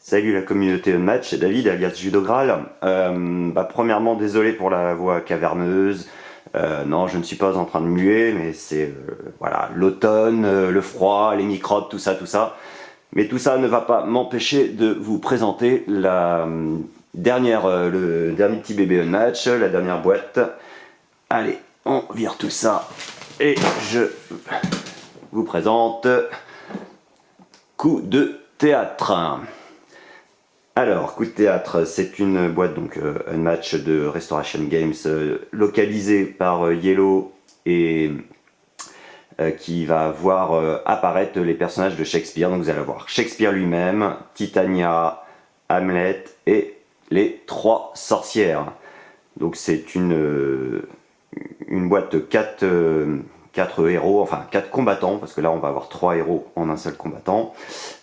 Salut la communauté Unmatch, c'est David alias Judo Graal. Premièrement, désolé pour la voix caverneuse. Non, je ne suis pas en train de muer, mais c'est voilà, l'automne, le froid, les microbes, tout ça. Mais tout ça ne va pas m'empêcher de vous présenter le dernier petit bébé Unmatch, la dernière boîte. Allez, on vire tout ça et je vous présente Coup de théâtre. Alors, Coup de théâtre, c'est une boîte, donc un match de Restoration Games localisé par Yellow et qui va voir apparaître les personnages de Shakespeare. Donc vous allez voir Shakespeare lui-même, Titania, Hamlet et les trois sorcières. Donc c'est une boîte de 4 héros, enfin 4 combattants, parce que là on va avoir 3 héros en un seul combattant.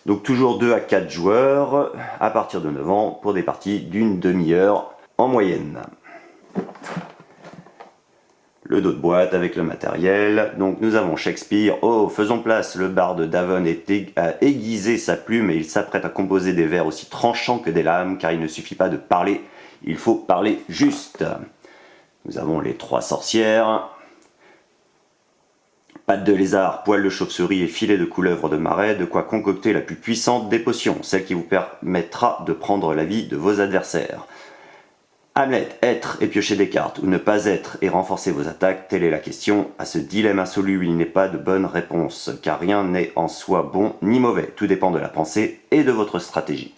Donc toujours 2 à 4 joueurs à partir de 9 ans pour des parties d'une demi-heure en moyenne. Le dos de boîte avec le matériel. Donc nous avons Shakespeare. Oh, faisons place, le barde d'Avon a aiguisé sa plume et il s'apprête à composer des vers aussi tranchants que des lames, car il ne suffit pas de parler, il faut parler juste. Nous avons les 3 sorcières. Pattes de lézard, poils de chauve-souris et filets de couleuvre de marais, de quoi concocter la plus puissante des potions, celle qui vous permettra de prendre la vie de vos adversaires. Hamlet, être et piocher des cartes, ou ne pas être et renforcer vos attaques, telle est la question. À ce dilemme insoluble, il n'est pas de bonne réponse, car rien n'est en soi bon ni mauvais, tout dépend de la pensée et de votre stratégie.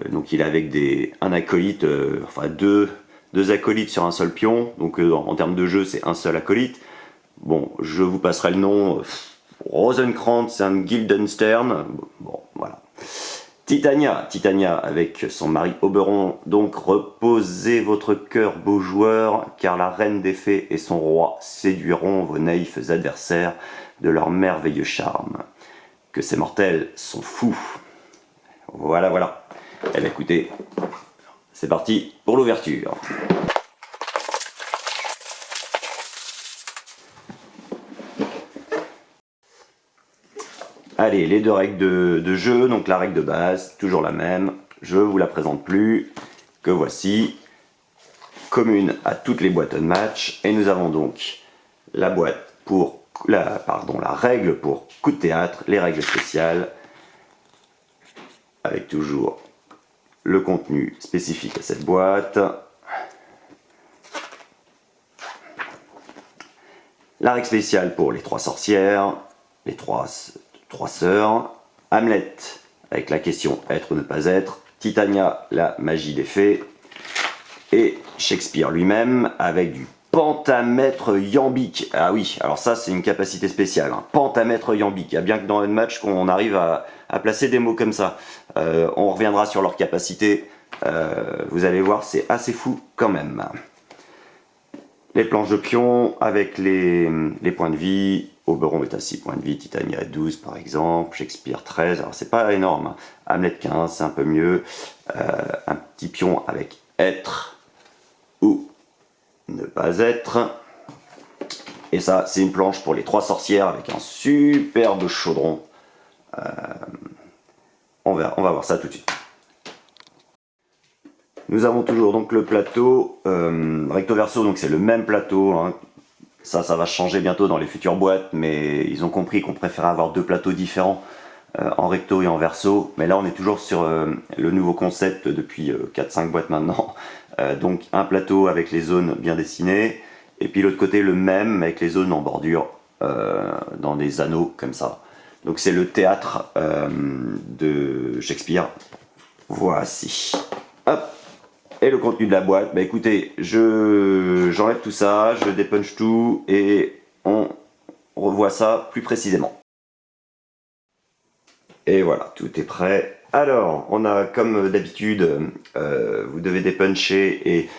Donc il est avec un acolyte, deux acolytes sur un seul pion, donc en termes de jeu c'est un seul acolyte. Bon, je vous passerai le nom, Rosenkrantz and Guildenstern, bon, voilà. Titania avec son mari Oberon, donc reposez votre cœur beau joueur, car la reine des fées et son roi séduiront vos naïfs adversaires de leur merveilleux charme. Que ces mortels sont fous. Voilà. Eh bien écoutez, c'est parti pour l'ouverture. Allez, les 2 règles de jeu, donc la règle de base, toujours la même, je vous la présente plus, que voici, commune à toutes les boîtes Unmatch, et nous avons donc la règle pour Coup de théâtre, les règles spéciales, avec toujours le contenu spécifique à cette boîte, la règle spéciale pour les 3 sorcières, les 3 sœurs, Hamlet avec la question être ou ne pas être, Titania la magie des fées, et Shakespeare lui-même avec du pentamètre iambique. Ah oui, alors ça c'est une capacité spéciale, hein. Pentamètre iambique. Il y a bien que dans Unmatch qu'on arrive à placer des mots comme ça. On reviendra sur leur capacité, vous allez voir, c'est assez fou quand même. Les planches de pion avec les points de vie. Oberon est à 6 points de vie, Titania à 12 par exemple, Shakespeare 13, alors c'est pas énorme, hein. Hamlet 15, c'est un peu mieux, un petit pion avec être ou ne pas être, et ça c'est une planche pour les 3 sorcières avec un superbe chaudron, on va voir ça tout de suite. Nous avons toujours donc le plateau recto verso, donc c'est le même plateau, hein. Ça va changer bientôt dans les futures boîtes, mais ils ont compris qu'on préférait avoir 2 plateaux différents en recto et en verso. Mais là, on est toujours sur le nouveau concept depuis 4-5 boîtes maintenant. Donc un plateau avec les zones bien dessinées, et puis l'autre côté le même avec les zones en bordure dans des anneaux comme ça. Donc c'est le théâtre de Shakespeare. Voici. Hop. Et le contenu de la boîte, bah écoutez, j'enlève tout ça, je dépunch tout et on revoit ça plus précisément. Et voilà, tout est prêt. Alors, on a comme d'habitude, vous devez dépuncher et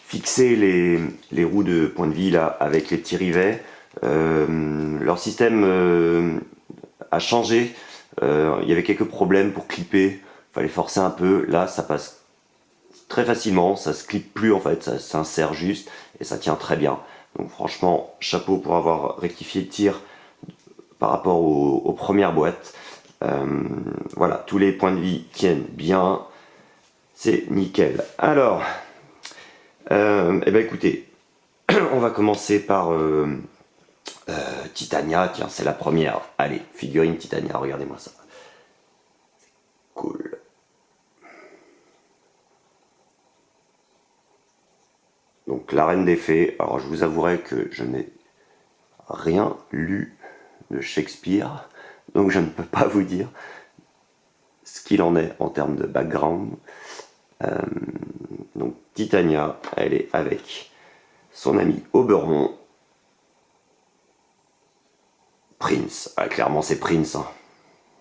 fixer les roues de point de vie là avec les petits rivets. Leur système a changé, il y avait quelques problèmes pour clipper, il fallait forcer un peu, là ça passe très facilement, ça se clip plus en fait, ça s'insère juste et ça tient très bien. Donc franchement, chapeau pour avoir rectifié le tir par rapport aux premières boîtes. Voilà, tous les points de vie tiennent bien. C'est nickel. Alors, eh ben écoutez, on va commencer par Titania. Tiens, c'est la première. Allez, figurine Titania, regardez-moi ça. Cool. Donc la Reine des Fées. Alors je vous avouerai que je n'ai rien lu de Shakespeare, donc je ne peux pas vous dire ce qu'il en est en termes de background. Donc Titania, elle est avec son ami Oberon. Prince, ah, clairement c'est Prince. Hein.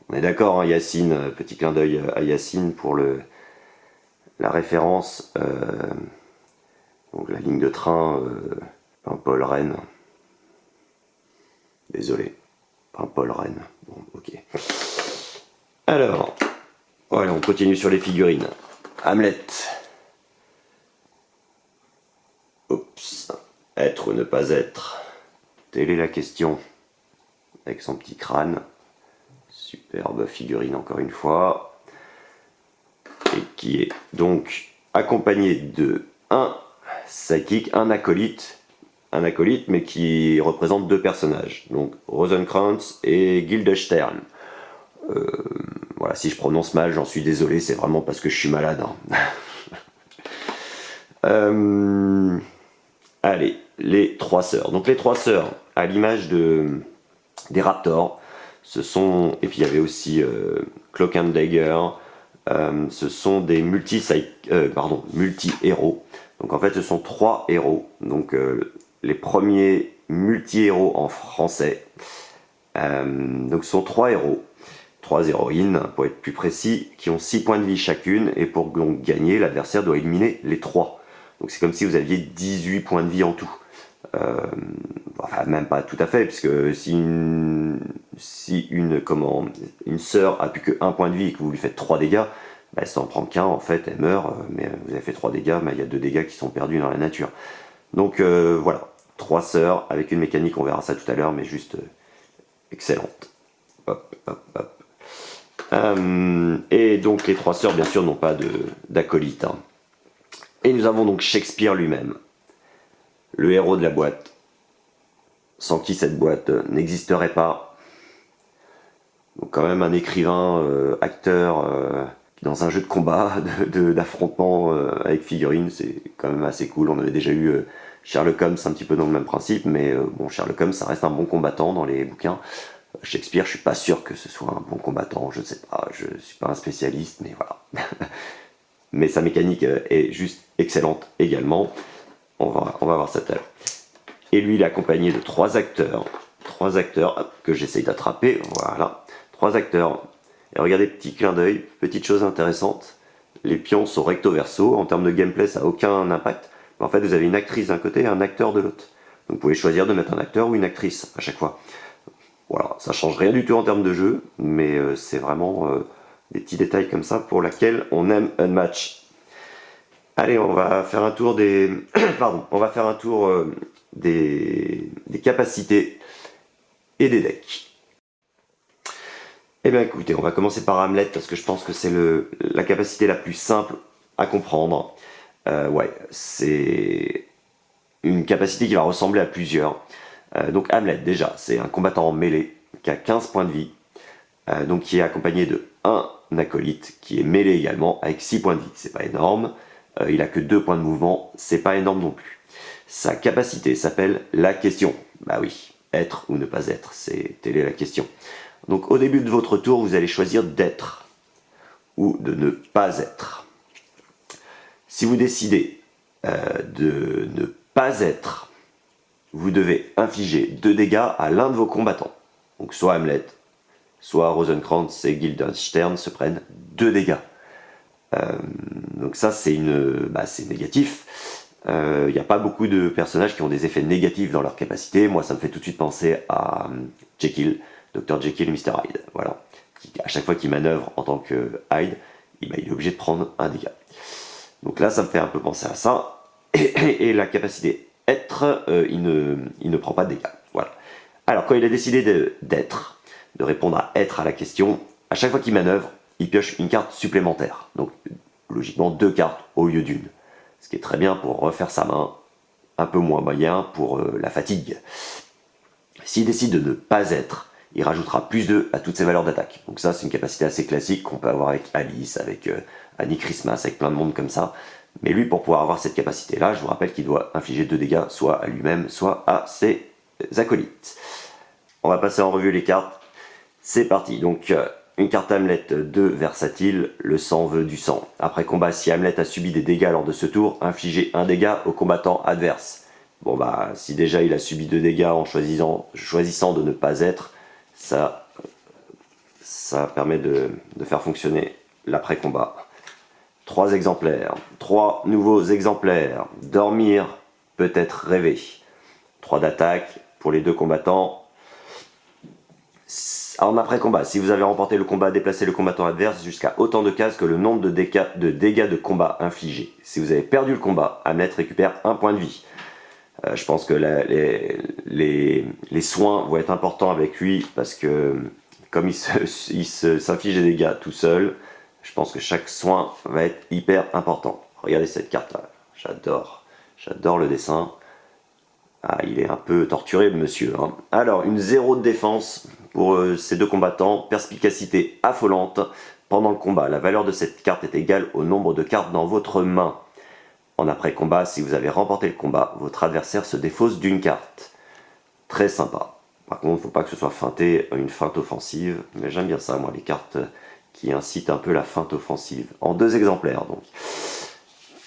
On est d'accord, hein, Yacine, petit clin d'œil à Yacine pour la référence. Donc la ligne de train, Paul Rennes. Désolé, Paul Rennes. Bon, ok. Alors, voilà, on continue sur les figurines. Hamlet. Oups. Être ou ne pas être. Telle est la question. Avec son petit crâne. Superbe figurine encore une fois. Et qui est donc accompagné de un psychique, un acolyte mais qui représente deux personnages, donc Rosencrantz et Guildenstern. Voilà, si je prononce mal, j'en suis désolé, c'est vraiment parce que je suis malade. Hein. Allez, les trois sœurs. Donc les trois sœurs, à l'image des Raptors, ce sont, et puis il y avait aussi Cloak and Dagger, ce sont des multi-héros. Donc en fait, ce sont trois héros. Donc les premiers multi-héros en français. Donc ce sont trois héros, trois héroïnes pour être plus précis, qui ont 6 points de vie chacune, et pour donc gagner, l'adversaire doit éliminer les trois. Donc c'est comme si vous aviez 18 points de vie en tout. Enfin même pas tout à fait, puisque si une sœur a plus que 1 point de vie et que vous lui faites 3 dégâts, bah, elle s'en prend qu'un, en fait, elle meurt, mais vous avez fait 3 dégâts, mais il y a 2 dégâts qui sont perdus dans la nature. Donc voilà, 3 sœurs avec une mécanique, on verra ça tout à l'heure, mais juste excellente. Hop, hop, hop. Et donc les 3 sœurs, bien sûr, n'ont pas d'acolyte. Hein. Et nous avons donc Shakespeare lui-même, le héros de la boîte, sans qui cette boîte n'existerait pas. Donc quand même un écrivain, acteur, dans un jeu de combat, d'affrontement avec figurines, c'est quand même assez cool. On avait déjà eu Sherlock Holmes un petit peu dans le même principe, mais bon, Sherlock Holmes, ça reste un bon combattant dans les bouquins. Shakespeare, je suis pas sûr que ce soit un bon combattant, je ne sais pas, je suis pas un spécialiste, mais voilà. Mais sa mécanique est juste excellente également. On va voir ça tout à l'heure. Et lui, il est accompagné de 3 acteurs que j'essaye d'attraper, voilà. 3 acteurs. Et regardez, petit clin d'œil, petite chose intéressante, les pions sont recto verso, en termes de gameplay ça n'a aucun impact, mais en fait vous avez une actrice d'un côté et un acteur de l'autre. Donc vous pouvez choisir de mettre un acteur ou une actrice à chaque fois. Voilà, ça change rien du tout en termes de jeu, mais c'est vraiment des petits détails comme ça pour laquelle on aime Unmatch. Allez, on va faire un tour des... Pardon, on va faire un tour des capacités et des decks. Eh bien écoutez, on va commencer par Hamlet parce que je pense que c'est la capacité la plus simple à comprendre. Ouais, c'est une capacité qui va ressembler à plusieurs. Donc Hamlet, déjà, c'est un combattant en mêlée qui a 15 points de vie, donc qui est accompagné de un acolyte qui est mêlé également avec 6 points de vie. C'est pas énorme, il a que 2 points de mouvement, c'est pas énorme non plus. Sa capacité s'appelle la question. Bah oui, être ou ne pas être, telle est la question. Donc au début de votre tour, vous allez choisir d'être ou de ne pas être. Si vous décidez de ne pas être, vous devez infliger 2 dégâts à l'un de vos combattants. Donc soit Hamlet, soit Rosencrantz et Guildenstern se prennent 2 dégâts. Donc ça c'est négatif. Il n'y a pas beaucoup de personnages qui ont des effets négatifs dans leur capacité. Moi ça me fait tout de suite penser à Jekyll, Dr Jekyll et Mr Hyde. Voilà. À chaque fois qu'il manœuvre en tant que Hyde, il est obligé de prendre un dégât. Donc là ça me fait un peu penser à ça. Et la capacité être, il ne prend pas de dégâts. Voilà. Alors quand il a décidé d'être, de répondre à être à la question, À chaque fois qu'il manœuvre, il pioche une carte supplémentaire. Donc logiquement 2 cartes au lieu d'une. Ce qui est très bien pour refaire sa main, un peu moins moyen pour la fatigue. S'il décide de ne pas être, il rajoutera plus 2 à toutes ses valeurs d'attaque. Donc ça, c'est une capacité assez classique qu'on peut avoir avec Alice, avec Annie Christmas, avec plein de monde comme ça. Mais lui, pour pouvoir avoir cette capacité-là, je vous rappelle qu'il doit infliger 2 dégâts, soit à lui-même, soit à ses acolytes. On va passer en revue les cartes. C'est parti. Donc, une carte Hamlet 2 versatile, le sang veut du sang. Après combat, si Hamlet a subi des dégâts lors de ce tour, infligez un dégât au combattant adverse. Bon bah, si déjà il a subi 2 dégâts en choisissant de ne pas être, ça permet de faire fonctionner l'après-combat. 3 exemplaires, 3 nouveaux exemplaires. Dormir, peut-être rêver. 3 d'attaque pour les 2 combattants. En après-combat, si vous avez remporté le combat, déplacez le combattant adverse jusqu'à autant de cases que le nombre de dégâts de combat infligés. Si vous avez perdu le combat, Hamlet récupère 1 point de vie. Je pense que les soins vont être importants avec lui parce que comme il s'inflige des dégâts tout seul, je pense que chaque soin va être hyper important. Regardez cette carte là, j'adore le dessin. Ah, il est un peu torturé le monsieur. Hein. Alors, une 0 de défense pour ces 2 combattants, perspicacité affolante. Pendant le combat, la valeur de cette carte est égale au nombre de cartes dans votre main. En après-combat, si vous avez remporté le combat, votre adversaire se défausse d'une carte. Très sympa. Par contre, il ne faut pas que ce soit feinté, une feinte offensive. Mais j'aime bien ça, moi, les cartes qui incitent un peu la feinte offensive. En 2 exemplaires, donc.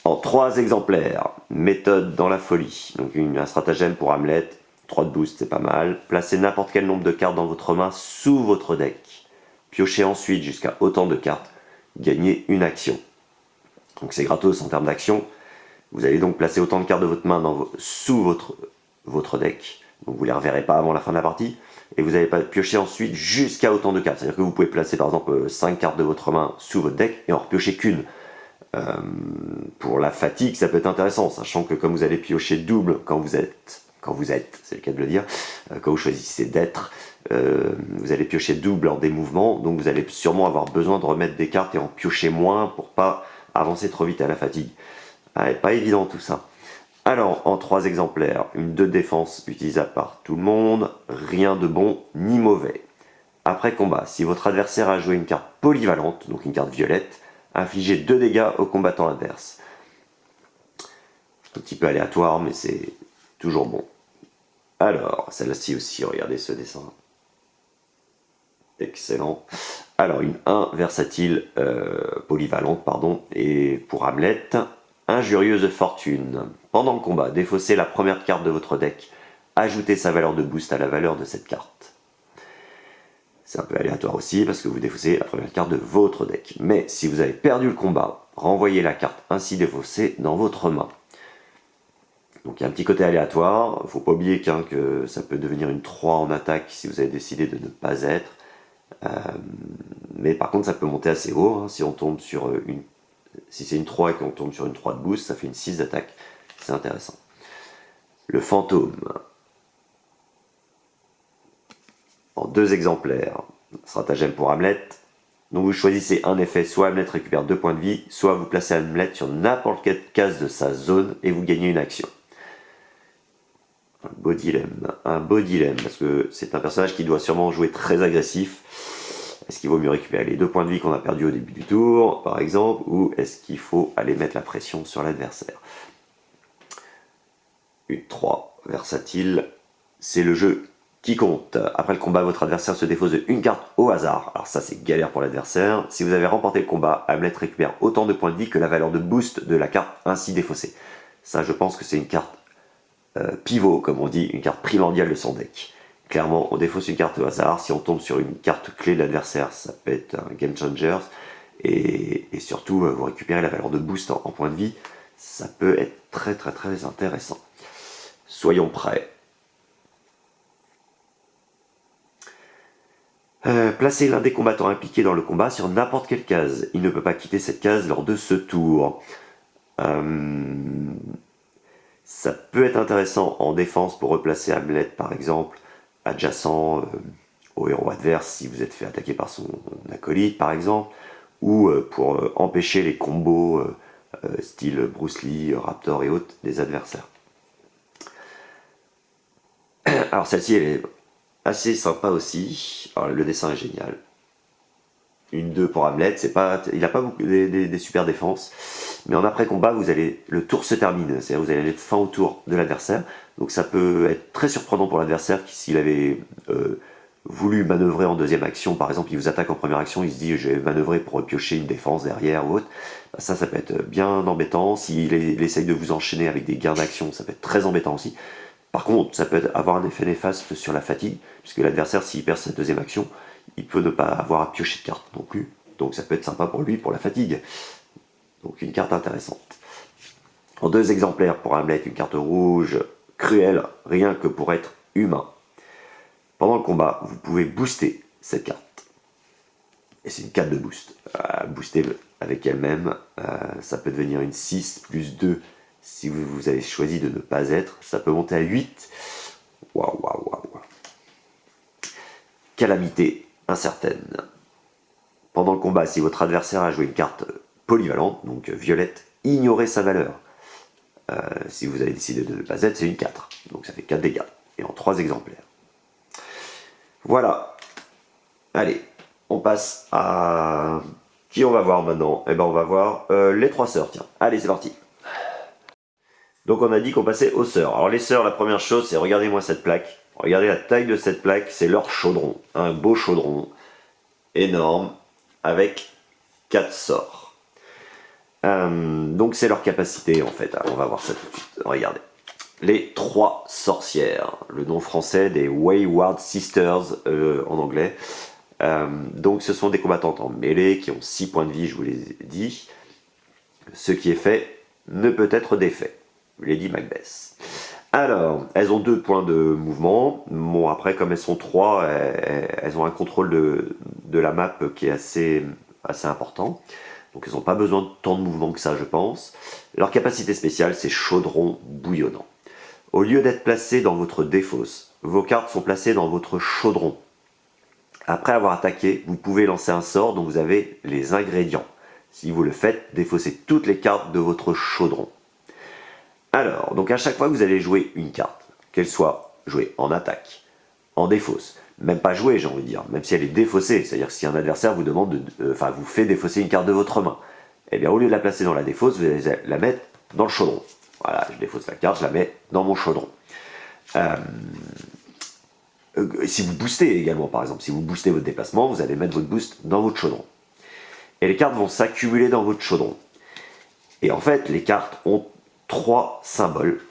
En 3 exemplaires, méthode dans la folie. Donc un stratagème pour Hamlet. 3 de boost, c'est pas mal. Placez n'importe quel nombre de cartes dans votre main sous votre deck. Piochez ensuite jusqu'à autant de cartes. Gagnez une action. Donc c'est gratos en termes d'action. Vous allez donc placer autant de cartes de votre main sous votre deck. Donc vous ne les reverrez pas avant la fin de la partie. Et vous allez piocher ensuite jusqu'à autant de cartes. C'est-à-dire que vous pouvez placer par exemple 5 cartes de votre main sous votre deck et en repiocher qu'une. Pour la fatigue, ça peut être intéressant, sachant que comme vous allez piocher double quand vous êtes, c'est le cas de le dire, quand vous choisissez d'être, vous allez piocher double lors des mouvements, donc vous allez sûrement avoir besoin de remettre des cartes et en piocher moins pour pas avancer trop vite à la fatigue. Pas évident tout ça. Alors, en 3 exemplaires, une 2 de défense utilisable par tout le monde, rien de bon ni mauvais. Après combat, si votre adversaire a joué une carte polyvalente, donc une carte violette, infligez 2 dégâts au combattant adverse. Un petit peu aléatoire, mais c'est toujours bon. Alors, celle-ci aussi, regardez ce dessin. Excellent. Alors, une 1 versatile, polyvalente, pardon, et pour Hamlet, injurieuse fortune. Pendant le combat, défaussez la première carte de votre deck. Ajoutez sa valeur de boost à la valeur de cette carte. C'est un peu aléatoire aussi parce que vous défaussez la première carte de votre deck. Mais si vous avez perdu le combat, renvoyez la carte ainsi défaussée dans votre main. Donc il y a un petit côté aléatoire. Il ne faut pas oublier que ça peut devenir une 3 en attaque si vous avez décidé de ne pas être. Mais par contre ça peut monter assez haut. Hein, si on tombe sur si c'est une 3 et qu'on tombe sur une 3 de boost, ça fait une 6 d'attaque. C'est intéressant. Le fantôme. En 2 exemplaires. Stratagème pour Hamlet. Donc vous choisissez un effet, soit Hamlet récupère 2 points de vie, soit vous placez Hamlet sur n'importe quelle case de sa zone et vous gagnez une action. Un beau dilemme, parce que c'est un personnage qui doit sûrement jouer très agressif. Est-ce qu'il vaut mieux récupérer les 2 points de vie qu'on a perdus au début du tour, par exemple, ou est-ce qu'il faut aller mettre la pression sur l'adversaire? Une 3 versatile, c'est le jeu qui compte. Après le combat, votre adversaire se défausse de une carte au hasard. Alors ça, c'est galère pour l'adversaire. Si vous avez remporté le combat, Hamlet récupère autant de points de vie que la valeur de boost de la carte ainsi défaussée. Ça, je pense que c'est une carte pivot, comme on dit, une carte primordiale de son deck. Clairement, on défausse une carte au hasard. Si on tombe sur une carte clé de l'adversaire, ça peut être un game changer. Et surtout, vous récupérez la valeur de boost en points de vie. Ça peut être très très très intéressant. Soyons prêts. Placez l'un des combattants impliqués dans le combat sur n'importe quelle case. Il ne peut pas quitter cette case lors de ce tour. Ça peut être intéressant en défense pour replacer Hamlet par exemple adjacent au héros adverse si vous êtes fait attaquer par son acolyte par exemple, ou pour empêcher les combos style Bruce Lee, Raptor et autres des adversaires. Alors celle-ci elle est assez sympa aussi. Alors, le dessin est génial. Une 2 pour Hamlet, il n'a pas beaucoup des super défenses, mais en après-combat, le tour se termine, c'est-à-dire vous allez mettre fin au tour de l'adversaire, donc ça peut être très surprenant pour l'adversaire qui, s'il avait voulu manœuvrer en deuxième action, par exemple, il vous attaque en première action, il se dit je vais manœuvrer pour piocher une défense derrière ou autre, ça peut être bien embêtant. S'il essaye de vous enchaîner avec des gains d'action, ça peut être très embêtant aussi. Par contre, ça peut avoir un effet néfaste sur la fatigue, puisque l'adversaire, s'il perd sa deuxième action, il peut ne pas avoir à piocher de carte non plus. Donc ça peut être sympa pour lui, pour la fatigue. Donc une carte intéressante. En 2 exemplaires pour Hamlet, une carte rouge, cruelle, rien que pour être humain. Pendant le combat, vous pouvez booster cette carte. Et c'est une carte de boost. Booster avec elle-même, ça peut devenir une 6 plus 2 si vous avez choisi de ne pas être. Ça peut monter à 8. Waouh, waouh, waouh. Calamité incertaine. Pendant le combat, si votre adversaire a joué une carte polyvalente, donc violette, ignorez sa valeur. Si vous avez décidé de ne pas être, c'est une 4. Donc ça fait 4 dégâts. Et en 3 exemplaires. Voilà. Allez, on passe à... Qui on va voir maintenant? Eh ben on va voir les 3 sœurs, tiens. Allez, c'est parti. Donc on a dit qu'on passait aux sœurs. Alors les sœurs, la première chose, c'est regardez-moi cette plaque. Regardez la taille de cette plaque, c'est leur chaudron. Un beau chaudron, énorme, avec 4 sorts. Donc c'est leur capacité en fait. Alors, on va voir ça tout de suite. Regardez. Les 3 sorcières. Le nom français des Wayward Sisters en anglais. Donc ce sont des combattantes en mêlée qui ont 6 points de vie, je vous l'ai dit. Ce qui est fait ne peut être défait. Lady Macbeth. Alors, elles ont 2 points de mouvement. Bon, après, comme elles sont 3, elles ont un contrôle de la map qui est assez important. Donc, elles n'ont pas besoin de tant de mouvement que ça, je pense. Leur capacité spéciale, c'est chaudron bouillonnant. Au lieu d'être placées dans votre défausse, vos cartes sont placées dans votre chaudron. Après avoir attaqué, vous pouvez lancer un sort dont vous avez les ingrédients. Si vous le faites, défaussez toutes les cartes de votre chaudron. Alors, donc à chaque fois que vous allez jouer une carte, qu'elle soit jouée en attaque, en défausse, même pas jouée j'ai envie de dire, même si elle est défaussée, c'est-à-dire que si un adversaire vous demande vous fait défausser une carte de votre main, eh bien au lieu de la placer dans la défausse, vous allez la mettre dans le chaudron. Voilà, je défausse la carte, je la mets dans mon chaudron. Si vous boostez également, par exemple, si vous boostez votre déplacement, vous allez mettre votre boost dans votre chaudron. Et les cartes vont s'accumuler dans votre chaudron. Et en fait, les cartes ont 3 symboles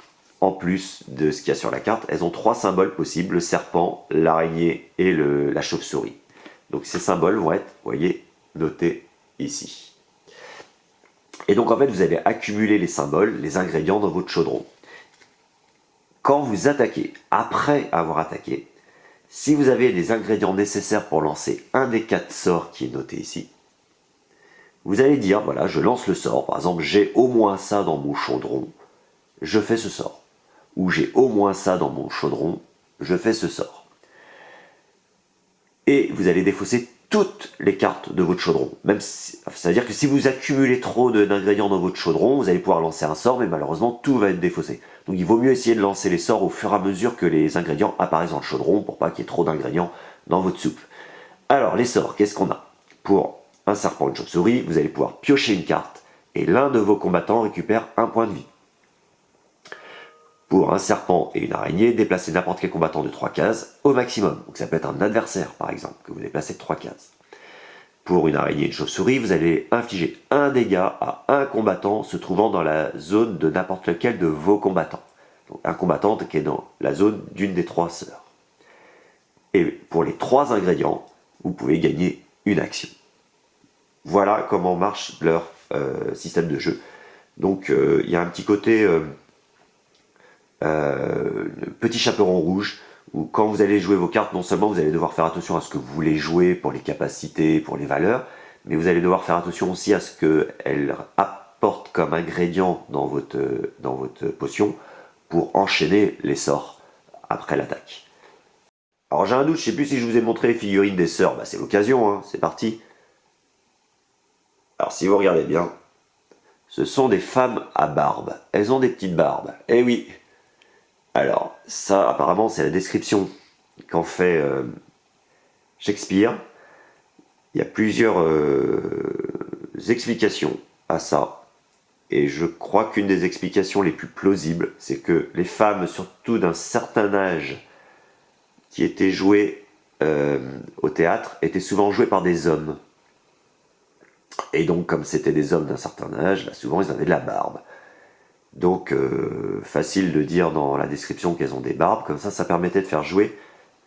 en plus de ce qu'il y a sur la carte. Elles ont 3 symboles possibles, le serpent, l'araignée et la chauve-souris. Donc ces symboles vont être, vous voyez, notés ici. Et donc en fait, vous allez accumuler les symboles, les ingrédients dans votre chaudron. Quand vous attaquez, après avoir attaqué, si vous avez les ingrédients nécessaires pour lancer un des 4 sorts qui est noté ici, vous allez dire, voilà, je lance le sort, par exemple, j'ai au moins ça dans mon chaudron, je fais ce sort. Ou j'ai au moins ça dans mon chaudron, je fais ce sort. Et vous allez défausser toutes les cartes de votre chaudron. C'est-à-dire que si vous accumulez trop d'ingrédients dans votre chaudron, vous allez pouvoir lancer un sort, mais malheureusement, tout va être défaussé. Donc il vaut mieux essayer de lancer les sorts au fur et à mesure que les ingrédients apparaissent dans le chaudron, pour pas qu'il y ait trop d'ingrédients dans votre soupe. Alors, les sorts, qu'est-ce qu'on a? Pour un serpent, une chauve-souris, vous allez pouvoir piocher une carte, et l'un de vos combattants récupère un point de vie. Pour un serpent et une araignée, déplacez n'importe quel combattant de 3 cases au maximum. Donc ça peut être un adversaire, par exemple, que vous déplacez de 3 cases. Pour une araignée et une chauve-souris, vous allez infliger un dégât à un combattant se trouvant dans la zone de n'importe lequel de vos combattants. Donc un combattant qui est dans la zone d'une des 3 sœurs. Et pour les 3 ingrédients, vous pouvez gagner une action. Voilà comment marche leur système de jeu. Donc il y a un petit côté petit chaperon rouge, où quand vous allez jouer vos cartes, non seulement vous allez devoir faire attention à ce que vous voulez jouer pour les capacités, pour les valeurs, mais vous allez devoir faire attention aussi à ce qu'elles apportent comme ingrédient dans votre potion pour enchaîner les sorts après l'attaque. Alors j'ai un doute, je sais plus si je vous ai montré les figurines des sœurs. Bah c'est l'occasion, hein, c'est parti. Alors si vous regardez bien, ce sont des femmes à barbe. Elles ont des petites barbes. Eh oui. Alors ça, apparemment, c'est la description qu'en fait Shakespeare. Il y a plusieurs explications à ça. Et je crois qu'une des explications les plus plausibles, c'est que les femmes, surtout d'un certain âge, qui étaient jouées au théâtre, étaient souvent jouées par des hommes. Et donc, comme c'était des hommes d'un certain âge, bah, souvent ils avaient de la barbe. Donc, facile de dire dans la description qu'elles ont des barbes, comme ça permettait de faire jouer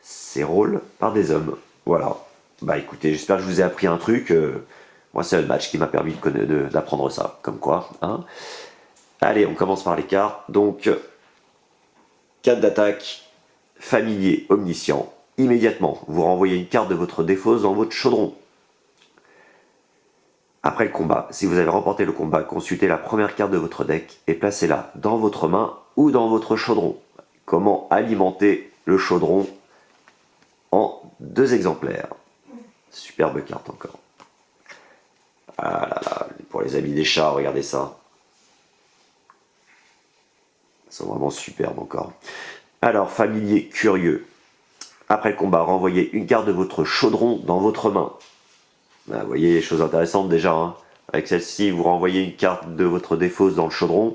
ces rôles par des hommes. Voilà. Bah écoutez, j'espère que je vous ai appris un truc. Moi, c'est le match qui m'a permis d'apprendre ça. Comme quoi, hein. Allez, on commence par les cartes. Donc, carte d'attaque, familier, omniscient. Immédiatement, vous renvoyez une carte de votre défausse dans votre chaudron. Après le combat, si vous avez remporté le combat, consultez la première carte de votre deck et placez-la dans votre main ou dans votre chaudron. Comment alimenter le chaudron en 2 exemplaires. Superbe carte encore. Ah là là, pour les amis des chats, regardez ça. Ils sont vraiment superbes encore. Alors, familier curieux. Après le combat, renvoyez une carte de votre chaudron dans votre main. Ah, vous voyez les choses intéressantes déjà. Hein. Avec celle-ci, vous renvoyez une carte de votre défausse dans le chaudron.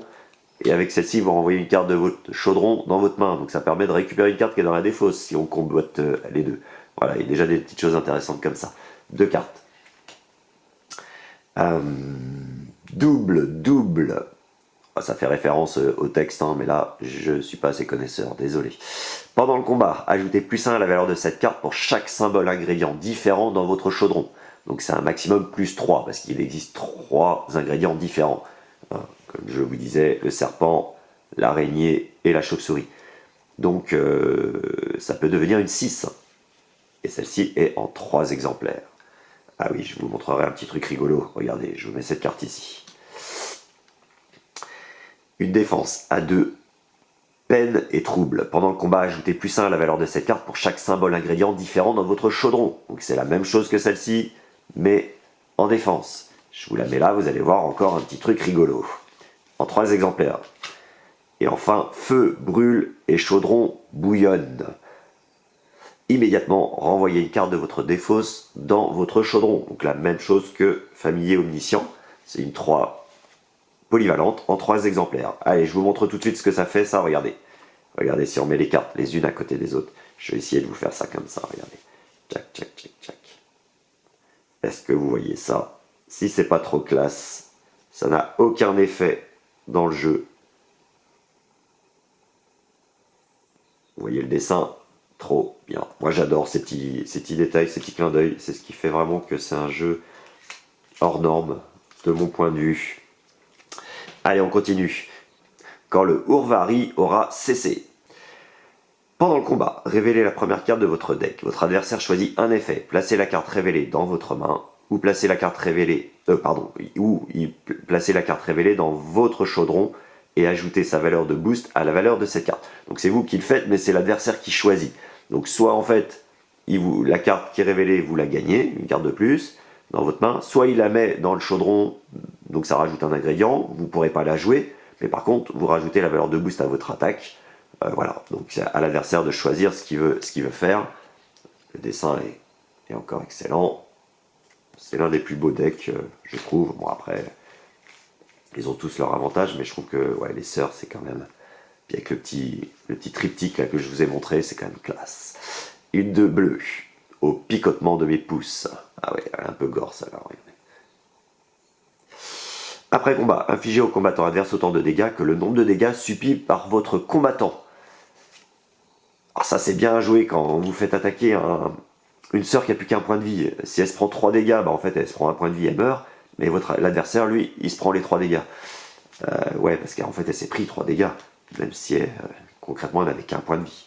Et avec celle-ci, vous renvoyez une carte de votre chaudron dans votre main. Donc ça permet de récupérer une carte qui est dans la défausse si on comboite les deux. Voilà, il y a déjà des petites choses intéressantes comme ça. 2 cartes. Double. Ça fait référence au texte, hein, mais là, je ne suis pas assez connaisseur, désolé. Pendant le combat, ajoutez +1 à la valeur de cette carte pour chaque symbole ingrédient différent dans votre chaudron. Donc c'est un maximum +3, parce qu'il existe 3 ingrédients différents. Hein, comme je vous disais, le serpent, l'araignée et la chauve-souris. Donc ça peut devenir une 6. Et celle-ci est en 3 exemplaires. Ah oui, je vous montrerai un petit truc rigolo. Regardez, je vous mets cette carte ici. Une défense à 2, peine et trouble. Pendant le combat, ajoutez +1 à la valeur de cette carte pour chaque symbole ingrédient différent dans votre chaudron. Donc c'est la même chose que celle-ci, mais en défense. Je vous la mets là, vous allez voir encore un petit truc rigolo. En 3 exemplaires. Et enfin, feu brûle et chaudron bouillonne. Immédiatement, renvoyez une carte de votre défausse dans votre chaudron. Donc la même chose que familier omniscient. C'est une 3 polyvalente en 3 exemplaires. Allez, je vous montre tout de suite ce que ça fait, ça, regardez. Regardez si on met les cartes les unes à côté des autres. Je vais essayer de vous faire ça comme ça, regardez. Tchac. Est-ce que vous voyez ça? Si c'est pas trop classe, ça n'a aucun effet dans le jeu. Vous voyez le dessin? Trop bien. Moi j'adore ces petits détails, ces petits clins d'œil. C'est ce qui fait vraiment que c'est un jeu hors norme, de mon point de vue. Allez, on continue. Quand le Urvari aura cessé. Pendant le combat, révélez la première carte de votre deck. Votre adversaire choisit un effet. Placez la carte révélée dans votre main, ou placez la carte révélée, placez la carte révélée dans votre chaudron et ajoutez sa valeur de boost à la valeur de cette carte. Donc c'est vous qui le faites, mais c'est l'adversaire qui choisit. Donc soit en fait, la carte qui est révélée, vous la gagnez, une carte de plus, dans votre main, soit il la met dans le chaudron, donc ça rajoute un ingrédient, vous ne pourrez pas la jouer, mais par contre, vous rajoutez la valeur de boost à votre attaque. Voilà, donc c'est à l'adversaire de choisir ce qu'il veut faire. Le dessin est encore excellent. C'est l'un des plus beaux decks, je trouve. Bon, après, ils ont tous leur avantage, mais je trouve que ouais, les sœurs, c'est quand même... Puis avec le petit triptyque là, que je vous ai montré, c'est quand même classe. Une de bleu, au picotement de mes pouces. Ah ouais, elle est un peu gore, ça, là, regardez. Après combat, infligez au combattant adverse autant de dégâts que le nombre de dégâts subis par votre combattant. Alors ça, c'est bien joué quand vous faites attaquer une sœur qui a plus qu'un point de vie. Si elle se prend 3 dégâts, bah en fait, elle se prend un point de vie, elle meurt. Mais l'adversaire, lui, il se prend les 3 dégâts. Ouais, parce qu'en fait, elle s'est pris 3 dégâts. Même si, concrètement, elle n'avait qu'un point de vie.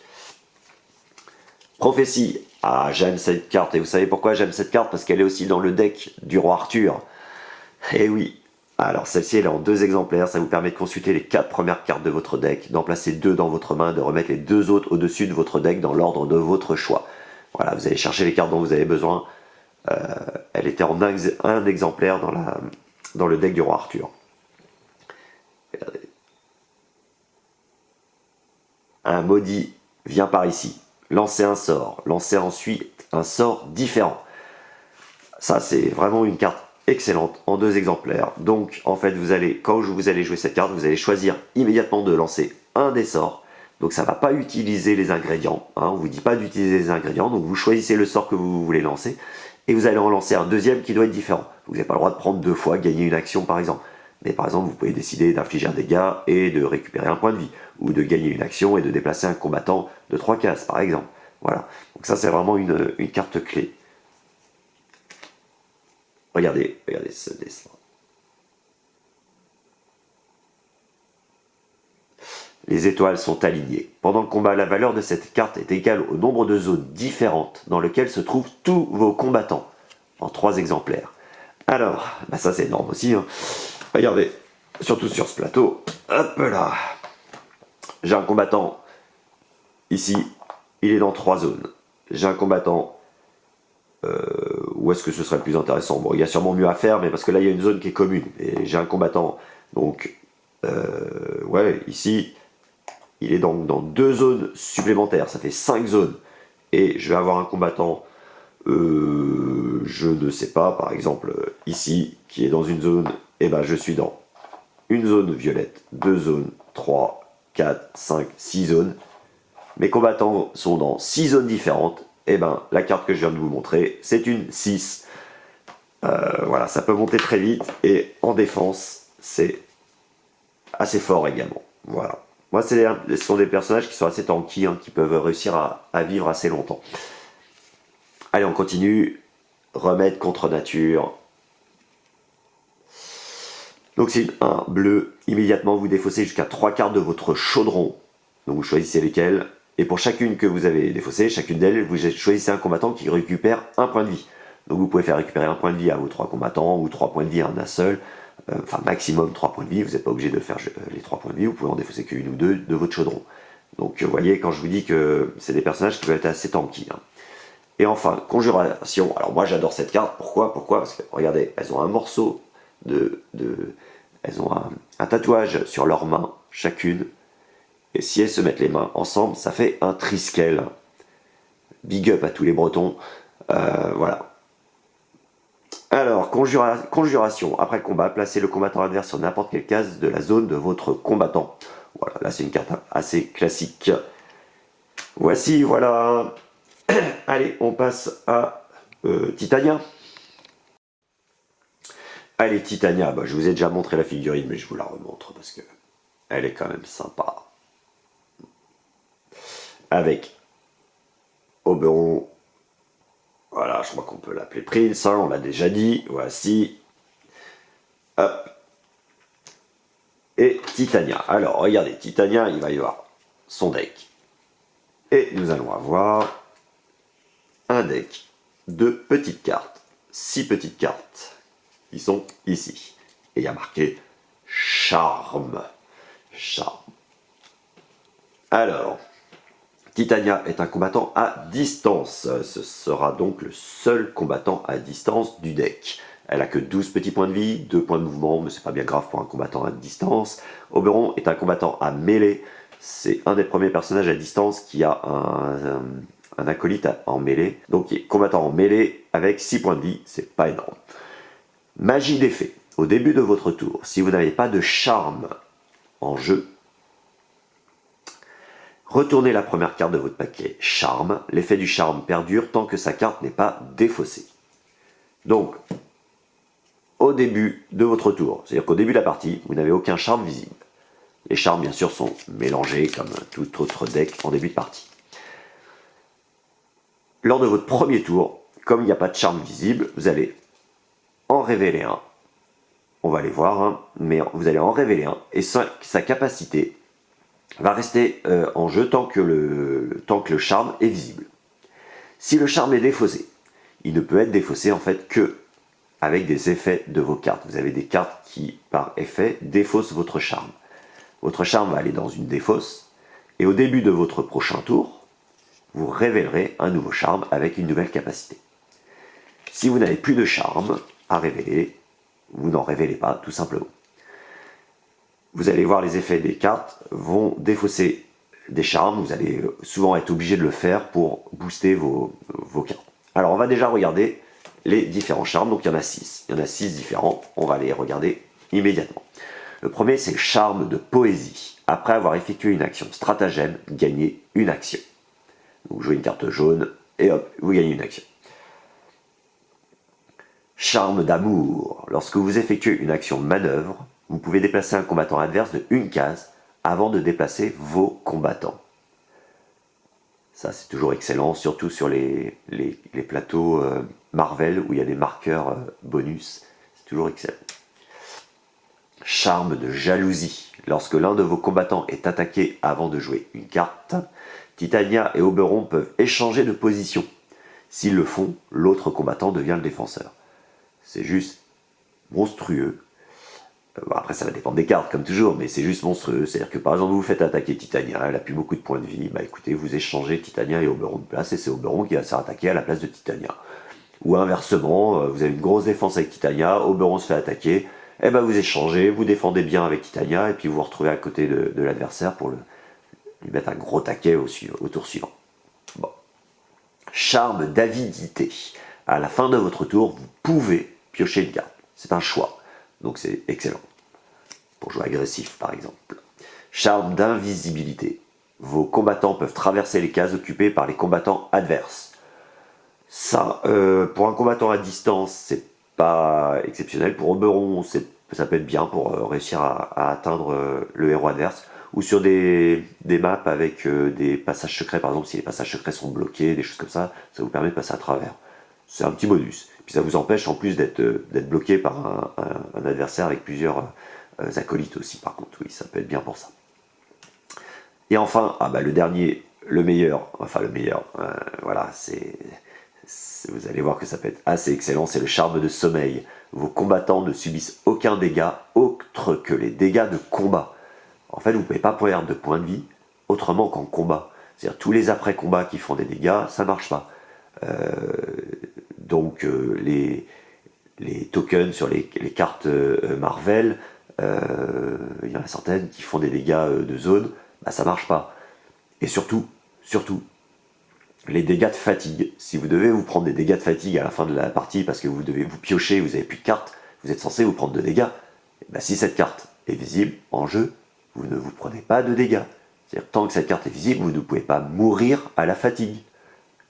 Prophétie. Ah, j'aime cette carte. Et vous savez pourquoi j'aime cette carte? Parce qu'elle est aussi dans le deck du roi Arthur. Eh oui. Alors celle-ci elle est en 2 exemplaires, ça vous permet de consulter les 4 premières cartes de votre deck, d'en placer 2 dans votre main, de remettre les 2 autres au-dessus de votre deck dans l'ordre de votre choix. Voilà, vous allez chercher les cartes dont vous avez besoin. Elle était en un exemplaire dans le deck du roi Arthur. Regardez. Un maudit vient par ici, lancez un sort, lancez ensuite un sort différent. Ça c'est vraiment une carte excellente en 2 exemplaires. Donc en fait vous allez, quand vous allez jouer cette carte, vous allez choisir immédiatement de lancer un des sorts. Donc ça ne va pas utiliser les ingrédients, hein, on ne vous dit pas d'utiliser les ingrédients, donc vous choisissez le sort que vous voulez lancer, et vous allez en lancer un deuxième qui doit être différent. Vous n'avez pas le droit de prendre 2 fois, gagner une action par exemple. Mais par exemple, vous pouvez décider d'infliger un dégât et de récupérer un point de vie, ou de gagner une action et de déplacer un combattant de 3 cases par exemple. Voilà, donc ça c'est vraiment une carte clé. Regardez ce dessin. Les étoiles sont alignées. Pendant le combat, la valeur de cette carte est égale au nombre de zones différentes dans lesquelles se trouvent tous vos combattants, en 3 exemplaires. Alors, bah ça c'est énorme aussi, hein. Regardez, surtout sur ce plateau, hop là. J'ai un combattant ici, il est dans 3 zones. J'ai un combattant, où est-ce que ce serait le plus intéressant? Bon, il y a sûrement mieux à faire, mais parce que là il y a une zone qui est commune. Et j'ai un combattant, donc, ouais, ici, il est dans 2 zones supplémentaires, ça fait 5 zones. Et je vais avoir un combattant, je ne sais pas, par exemple ici, qui est dans une zone, et ben je suis dans une zone violette, 2 zones, 3, 4, 5, 6 zones. Mes combattants sont dans 6 zones différentes, et ben la carte que je viens de vous montrer, c'est une 6. Voilà, ça peut monter très vite, et en défense, c'est assez fort également. Voilà. Moi, ce sont des personnages qui sont assez tanky, hein, qui peuvent réussir à vivre assez longtemps. Allez, on continue. Remède contre nature. Donc c'est une 1 bleue. Immédiatement, vous défaussez jusqu'à 3 cartes de votre chaudron. Donc vous choisissez lesquelles. Et pour chacune que vous avez défaussée, chacune d'elles, vous choisissez un combattant qui récupère un point de vie. Donc vous pouvez faire récupérer un point de vie à vos 3 combattants, ou 3 points de vie à un seul. Enfin maximum 3 points de vie, vous n'êtes pas obligé de faire les 3 points de vie, vous pouvez en défausser qu'une ou 2 de votre chaudron. Donc vous voyez, quand je vous dis que c'est des personnages qui peuvent être assez tanky, hein. Et enfin, conjuration. Alors moi j'adore cette carte, pourquoi? Parce que regardez, elles ont un morceau elles ont un tatouage sur leurs mains, chacune. Et si elles se mettent les mains ensemble, ça fait un triskel. Big up à tous les Bretons. Voilà. Alors, conjuration. Après le combat, placez le combattant adverse sur n'importe quelle case de la zone de votre combattant. Voilà, là c'est une carte assez classique. Voici, voilà. Allez, on passe à Titania. Allez, Titania, bah, je vous ai déjà montré la figurine, mais je vous la remontre parce que elle est quand même sympa. Avec Oberon. Voilà, je crois qu'on peut l'appeler Prince, hein, on l'a déjà dit. Voici. Hop. Et Titania. Alors, regardez, Titania, il va y avoir son deck. Et nous allons avoir un deck de petites cartes. 6 petites cartes qui sont ici. Et il y a marqué Charme. Charme. Alors, Titania est un combattant à distance. Ce sera donc le seul combattant à distance du deck. Elle a que 12 petits points de vie, 2 points de mouvement, mais c'est pas bien grave pour un combattant à distance. Oberon est un combattant à mêlée. C'est un des premiers personnages à distance qui a un acolyte en mêlée. Donc il est combattant en mêlée avec 6 points de vie, c'est pas énorme. Magie d'effet. Au début de votre tour, si vous n'avez pas de charme en jeu, retournez la première carte de votre paquet charme. L'effet du charme perdure tant que sa carte n'est pas défaussée. Donc, au début de votre tour, c'est-à-dire qu'au début de la partie, vous n'avez aucun charme visible. Les charmes, bien sûr, sont mélangés comme tout autre deck en début de partie. Lors de votre premier tour, comme il n'y a pas de charme visible, vous allez en révéler un. On va aller voir, hein, mais vous allez en révéler un, et sa capacité va rester en jeu tant que le charme est visible. Si le charme est défaussé, il ne peut être défaussé en fait que avec des effets de vos cartes. Vous avez des cartes qui, par effet, défaussent votre charme. Votre charme va aller dans une défausse, et au début de votre prochain tour, vous révélerez un nouveau charme avec une nouvelle capacité. Si vous n'avez plus de charme à révéler, vous n'en révélez pas, tout simplement. Vous allez voir les effets des cartes vont défausser des charmes, vous allez souvent être obligé de le faire pour booster vos cartes. Alors on va déjà regarder les différents charmes, donc il y en a 6. Il y en a 6 différents, on va les regarder immédiatement. Le premier, c'est le charme de poésie. Après avoir effectué une action stratagème, gagnez une action. Vous jouez une carte jaune, et hop, vous gagnez une action. Charme d'amour. Lorsque vous effectuez une action manœuvre, vous pouvez déplacer un combattant adverse de une case avant de déplacer vos combattants. Ça, c'est toujours excellent, surtout sur les plateaux Marvel où il y a des marqueurs bonus. C'est toujours excellent. Charme de jalousie. Lorsque l'un de vos combattants est attaqué avant de jouer une carte, Titania et Oberon peuvent échanger de position. S'ils le font, l'autre combattant devient le défenseur. C'est juste monstrueux. Bon, après, ça va dépendre des cartes, comme toujours, mais c'est juste monstrueux. C'est-à-dire que, par exemple, vous faites attaquer Titania, elle a plus beaucoup de points de vie, bah écoutez, vous échangez Titania et Oberon de place, et c'est Oberon qui va se faire attaquer à la place de Titania. Ou inversement, vous avez une grosse défense avec Titania, Oberon se fait attaquer, et ben vous échangez, vous défendez bien avec Titania, et puis vous vous retrouvez à côté de l'adversaire pour lui mettre un gros taquet au tour suivant. Bon. Charme d'avidité. À la fin de votre tour, vous pouvez piocher une carte. C'est un choix. Donc c'est excellent. Pour jouer agressif, par exemple. Charme d'invisibilité. Vos combattants peuvent traverser les cases occupées par les combattants adverses. Ça, pour un combattant à distance, c'est pas exceptionnel. Pour Oberon, ça peut être bien pour réussir à atteindre le héros adverse. Ou sur des maps avec des passages secrets, par exemple, si les passages secrets sont bloqués, des choses comme ça vous permet de passer à travers. C'est un petit bonus. Puis ça vous empêche en plus d'être bloqué par un adversaire avec plusieurs acolytes aussi, par contre. Oui, ça peut être bien pour ça. Et enfin, le dernier, le meilleur, voilà, vous allez voir que ça peut être assez excellent, c'est le charme de sommeil. Vos combattants ne subissent aucun dégât autre que les dégâts de combat. En fait, vous ne pouvez pas perdre de points de vie autrement qu'en combat. C'est-à-dire tous les après-combats qui font des dégâts, ça ne marche pas. Donc les tokens sur les cartes Marvel, il y en a certaines qui font des dégâts de zone, ça ne marche pas. Et surtout, les dégâts de fatigue. Si vous devez vous prendre des dégâts de fatigue à la fin de la partie parce que vous devez vous piocher, vous n'avez plus de cartes, vous êtes censé vous prendre de dégâts. Si cette carte est visible en jeu, vous ne vous prenez pas de dégâts. C'est-à-dire tant que cette carte est visible, vous ne pouvez pas mourir à la fatigue.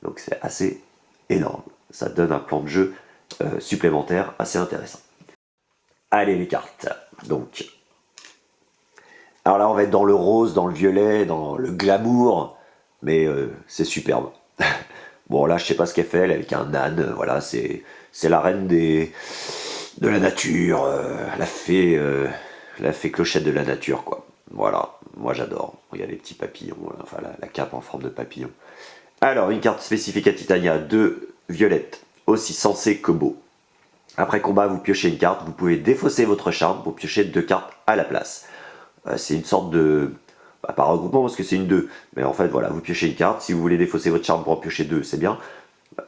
Donc c'est assez énorme. Ça donne un plan de jeu supplémentaire assez intéressant. Allez les cartes. Donc, alors là on va être dans le rose, dans le violet, dans le glamour, mais c'est superbe. Bon là je sais pas ce qu'elle fait, elle est avec un âne, voilà, c'est la reine de la nature, la fée clochette de la nature quoi. Voilà, moi j'adore. Il y a les petits papillons, enfin la cape en forme de papillon. Alors, une carte spécifique à Titania, 2 violettes, aussi sensées que beau. Après combat, vous piochez une carte, vous pouvez défausser votre charme pour piocher 2 cartes à la place. C'est une sorte de... pas regroupement parce que c'est une 2, mais en fait voilà, vous piochez une carte, si vous voulez défausser votre charme pour en piocher 2, c'est bien.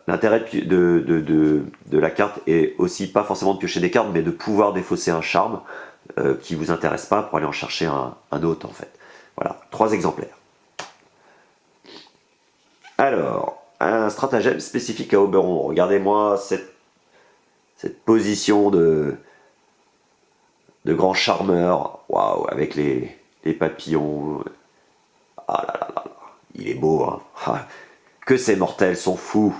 L'intérêt de la carte est aussi pas forcément de piocher des cartes, mais de pouvoir défausser un charme qui vous intéresse pas pour aller en chercher un autre en fait. Voilà, 3 exemplaires. Alors, un stratagème spécifique à Oberon. Regardez-moi cette position de grand charmeur. Waouh, avec les papillons. Ah là là là là, il est beau, hein. Que ces mortels sont fous.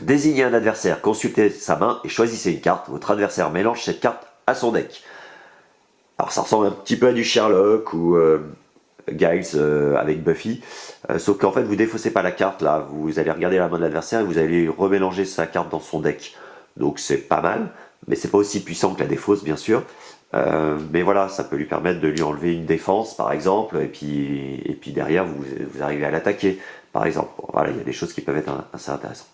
Désignez un adversaire, consultez sa main et choisissez une carte. Votre adversaire mélange cette carte à son deck. Alors ça ressemble un petit peu à du Sherlock ou Giles avec Buffy, sauf qu'en fait vous défaussez pas la carte là, vous allez regarder la main de l'adversaire et vous allez remélanger sa carte dans son deck. Donc c'est pas mal, mais c'est pas aussi puissant que la défausse bien sûr. Mais voilà, ça peut lui permettre de lui enlever une défense par exemple, et puis derrière vous arrivez à l'attaquer par exemple. Bon, voilà, il y a des choses qui peuvent être assez intéressantes.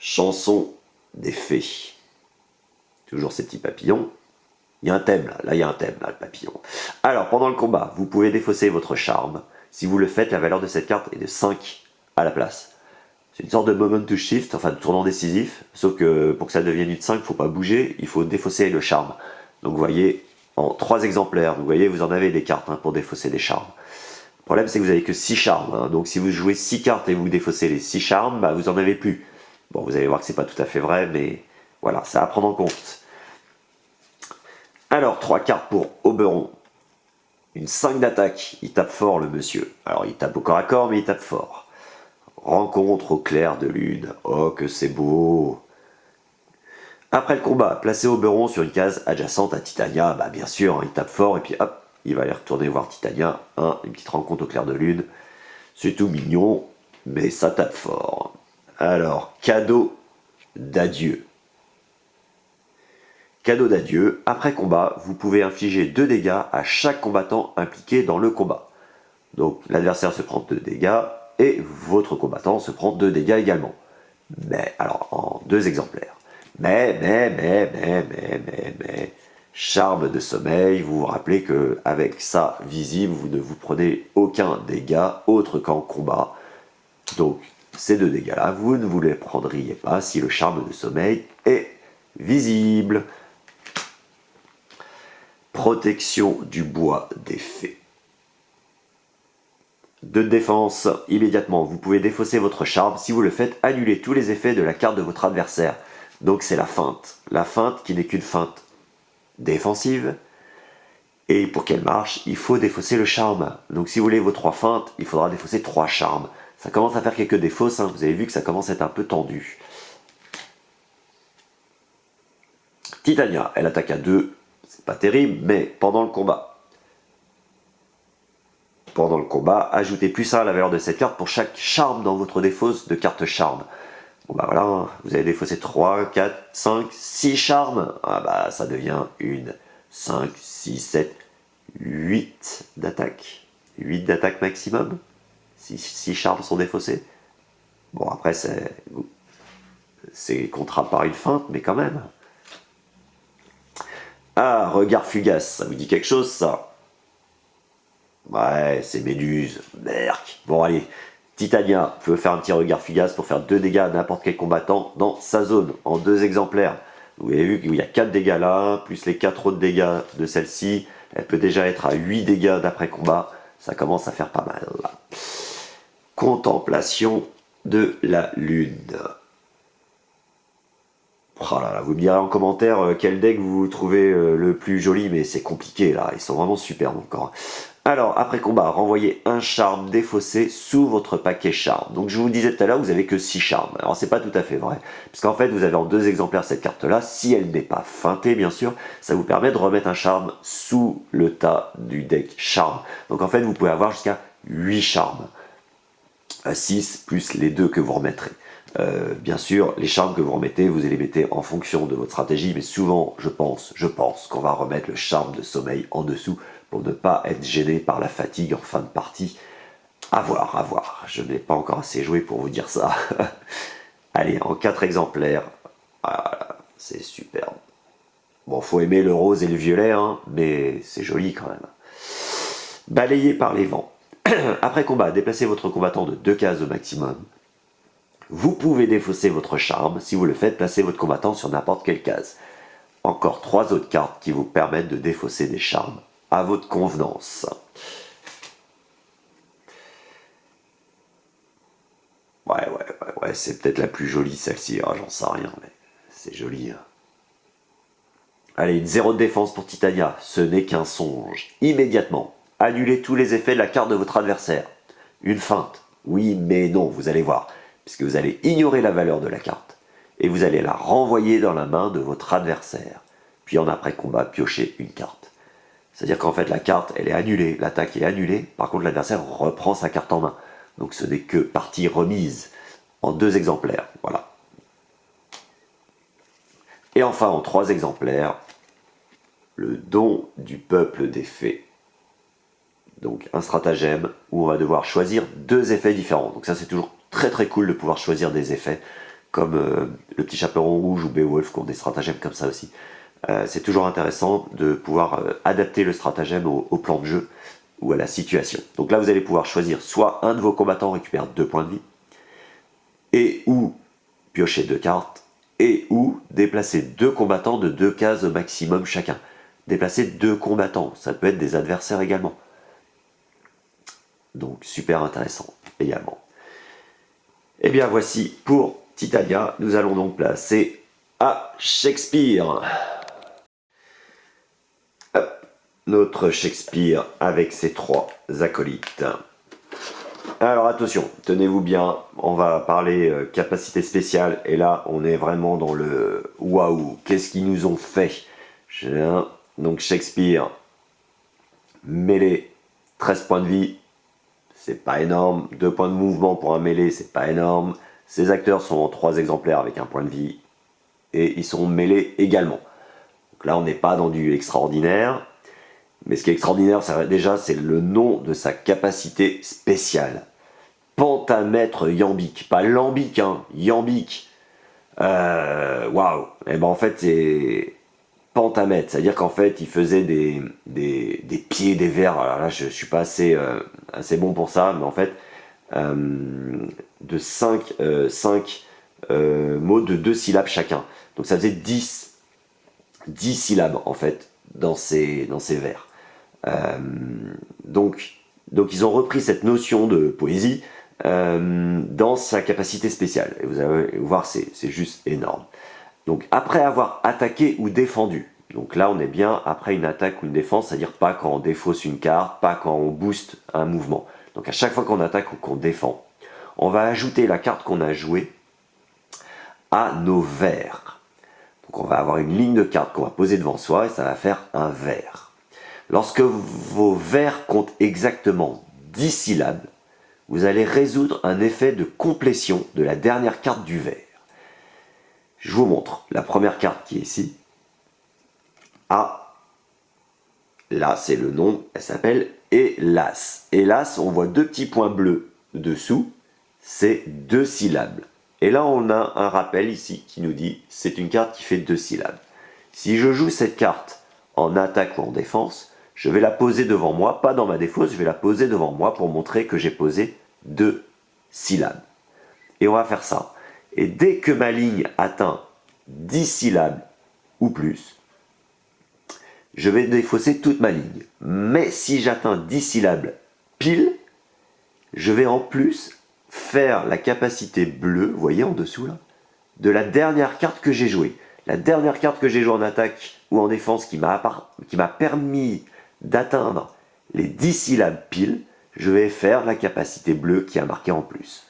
Chanson des fées. Toujours ces petits papillons. Il y a un thème là, il y a un thème là, le papillon. Alors, pendant le combat, vous pouvez défausser votre charme. Si vous le faites, la valeur de cette carte est de 5 à la place. C'est une sorte de moment to shift, enfin de tournant décisif, sauf que pour que ça devienne une 5, il ne faut pas bouger, il faut défausser le charme. Donc vous voyez, en 3 exemplaires, vous voyez, vous en avez des cartes pour défausser des charmes. Le problème, c'est que vous n'avez que 6 charmes, donc si vous jouez 6 cartes et vous défaussez les 6 charmes, bah, vous n'en avez plus. Bon, vous allez voir que c'est pas tout à fait vrai, mais voilà, c'est à prendre en compte. Alors, 3 cartes pour Oberon. Une 5 d'attaque, il tape fort le monsieur. Alors, il tape au corps à corps, mais il tape fort. Rencontre au clair de lune. Oh, que c'est beau! Après le combat, placez Oberon sur une case adjacente à Titania. Bah, bien sûr, il tape fort, et puis hop, il va aller retourner voir Titania. Une petite rencontre au clair de lune. C'est tout mignon, mais ça tape fort. Alors, cadeau d'adieu. Cadeau d'adieu, après combat, vous pouvez infliger 2 dégâts à chaque combattant impliqué dans le combat. Donc l'adversaire se prend 2 dégâts et votre combattant se prend 2 dégâts également. Mais, alors en 2 exemplaires. Mais, charme de sommeil, vous vous rappelez que avec ça visible, vous ne vous prenez aucun dégât autre qu'en combat. Donc ces 2 dégâts-là, vous ne vous les prendriez pas si le charme de sommeil est visible. Protection du bois des fées. 2 de défense, immédiatement, vous pouvez défausser votre charme. Si vous le faites, annulez tous les effets de la carte de votre adversaire. Donc c'est la feinte. La feinte qui n'est qu'une feinte défensive. Et pour qu'elle marche, il faut défausser le charme. Donc si vous voulez vos 3 feintes, il faudra défausser 3 charmes. Ça commence à faire quelques défausses, vous avez vu que ça commence à être un peu tendu. Titania, elle attaque à 2. C'est pas terrible, mais pendant le combat. Pendant le combat, ajoutez plus 1 à la valeur de cette carte pour chaque charme dans votre défausse de carte charme. Bon bah voilà, vous avez défaussé 3, 4, 5, 6 charmes. Ah bah ça devient 1, 5, 6, 7, 8 d'attaque. 8 d'attaque maximum. 6 charmes sont défaussés. Bon après c'est contrat par une feinte, mais quand même. Ah, regard fugace, ça vous dit quelque chose ça? Ouais, c'est Méduse, merc. Bon allez, Titania peut faire un petit regard fugace pour faire 2 dégâts à n'importe quel combattant dans sa zone, en 2 exemplaires. Vous avez vu qu'il y a 4 dégâts là, plus les 4 autres dégâts de celle-ci. Elle peut déjà être à 8 dégâts d'après combat, ça commence à faire pas mal. Contemplation de la lune. Oh là là, vous me direz en commentaire quel deck vous trouvez le plus joli, mais c'est compliqué là, ils sont vraiment superbes encore. Alors, après combat, renvoyez un charme défaussé sous votre paquet charme. Donc je vous disais tout à l'heure, vous avez que 6 charmes. Alors c'est pas tout à fait vrai, puisqu'en fait vous avez en 2 exemplaires cette carte-là. Si elle n'est pas feintée, bien sûr, ça vous permet de remettre un charme sous le tas du deck charme. Donc en fait, vous pouvez avoir jusqu'à 8 charmes. 6 plus les 2 que vous remettrez. Bien sûr, les charmes que vous remettez, vous les mettez en fonction de votre stratégie, mais souvent, je pense qu'on va remettre le charme de sommeil en dessous pour ne pas être gêné par la fatigue en fin de partie. À voir, à voir. Je n'ai pas encore assez joué pour vous dire ça. Allez, en 4 exemplaires. Voilà, c'est superbe. Bon, faut aimer le rose et le violet, mais c'est joli quand même. Balayé par les vents. Après combat, déplacez votre combattant de 2 cases au maximum. Vous pouvez défausser votre charme. Si vous le faites, placez votre combattant sur n'importe quelle case. Encore 3 autres cartes qui vous permettent de défausser des charmes à votre convenance. Ouais, c'est peut-être la plus jolie celle-ci, j'en sais rien, mais c'est joli. Allez, une 0 de défense pour Titania, ce n'est qu'un songe. Immédiatement, annulez tous les effets de la carte de votre adversaire. Une feinte, oui mais non, vous allez voir, puisque vous allez ignorer la valeur de la carte, et vous allez la renvoyer dans la main de votre adversaire, puis en après-combat, piocher une carte. C'est-à-dire qu'en fait la carte, elle est annulée, l'attaque est annulée, par contre l'adversaire reprend sa carte en main. Donc ce n'est que partie remise, en 2 exemplaires, voilà. Et enfin en 3 exemplaires, le don du peuple des fées. Donc un stratagème où on va devoir choisir 2 effets différents. Donc ça c'est toujours très très cool de pouvoir choisir des effets comme le petit chaperon rouge ou Beowulf qui ont des stratagèmes comme ça aussi. C'est toujours intéressant de pouvoir adapter le stratagème au plan de jeu ou à la situation. Donc là, vous allez pouvoir choisir soit un de vos combattants récupère 2 points de vie, et ou piocher 2 cartes, et ou déplacer 2 combattants de 2 cases au maximum chacun. Déplacer 2 combattants, ça peut être des adversaires également. Donc super intéressant également. Et bien voici pour Titania, nous allons donc placer à Shakespeare. Hop, notre Shakespeare avec ses 3 acolytes. Alors attention, tenez-vous bien, on va parler capacité spéciale, et là on est vraiment dans le waouh, qu'est-ce qu'ils nous ont fait. Donc Shakespeare, mêlée, 13 points de vie, c'est pas énorme, 2 points de mouvement pour un mêlé, c'est pas énorme. Ces acteurs sont en 3 exemplaires avec un point de vie, et ils sont mêlés également. Donc là on n'est pas dans du extraordinaire, mais ce qui est extraordinaire, déjà c'est le nom de sa capacité spéciale. Pentamètre iambique, pas lambique, hein, iambique. Waouh. Et ben en fait c'est pentamètre, c'est-à-dire qu'en fait il faisait des pieds, des vers. Alors là je suis pas assez bon pour ça, mais en fait de 5 mots de 2 syllabes chacun. Donc ça faisait 10 syllabes en fait dans ces vers. Donc ils ont repris cette notion de poésie dans sa capacité spéciale. Et vous allez voir, c'est juste énorme. Donc après avoir attaqué ou défendu, donc là on est bien après une attaque ou une défense, c'est-à-dire pas quand on défausse une carte, pas quand on booste un mouvement. Donc à chaque fois qu'on attaque ou qu'on défend, on va ajouter la carte qu'on a jouée à nos vers. Donc on va avoir une ligne de cartes qu'on va poser devant soi et ça va faire un vers. Lorsque vos vers comptent exactement 10 syllabes, vous allez résoudre un effet de complétion de la dernière carte du vers. Je vous montre la première carte qui est ici. Ah, là c'est le nom, elle s'appelle Hélas. Hélas, on voit 2 petits points bleus dessous, c'est 2 syllabes. Et là on a un rappel ici qui nous dit c'est une carte qui fait 2 syllabes. Si je joue cette carte en attaque ou en défense, je vais la poser devant moi, pas dans ma défausse, je vais la poser devant moi pour montrer que j'ai posé 2 syllabes. Et on va faire ça. Et dès que ma ligne atteint 10 syllabes ou plus, je vais défausser toute ma ligne. Mais si j'atteins 10 syllabes pile, je vais en plus faire la capacité bleue, vous voyez en dessous là, de la dernière carte que j'ai jouée. La dernière carte que j'ai jouée en attaque ou en défense qui m'a permis d'atteindre les 10 syllabes pile, je vais faire la capacité bleue qui a marqué en plus.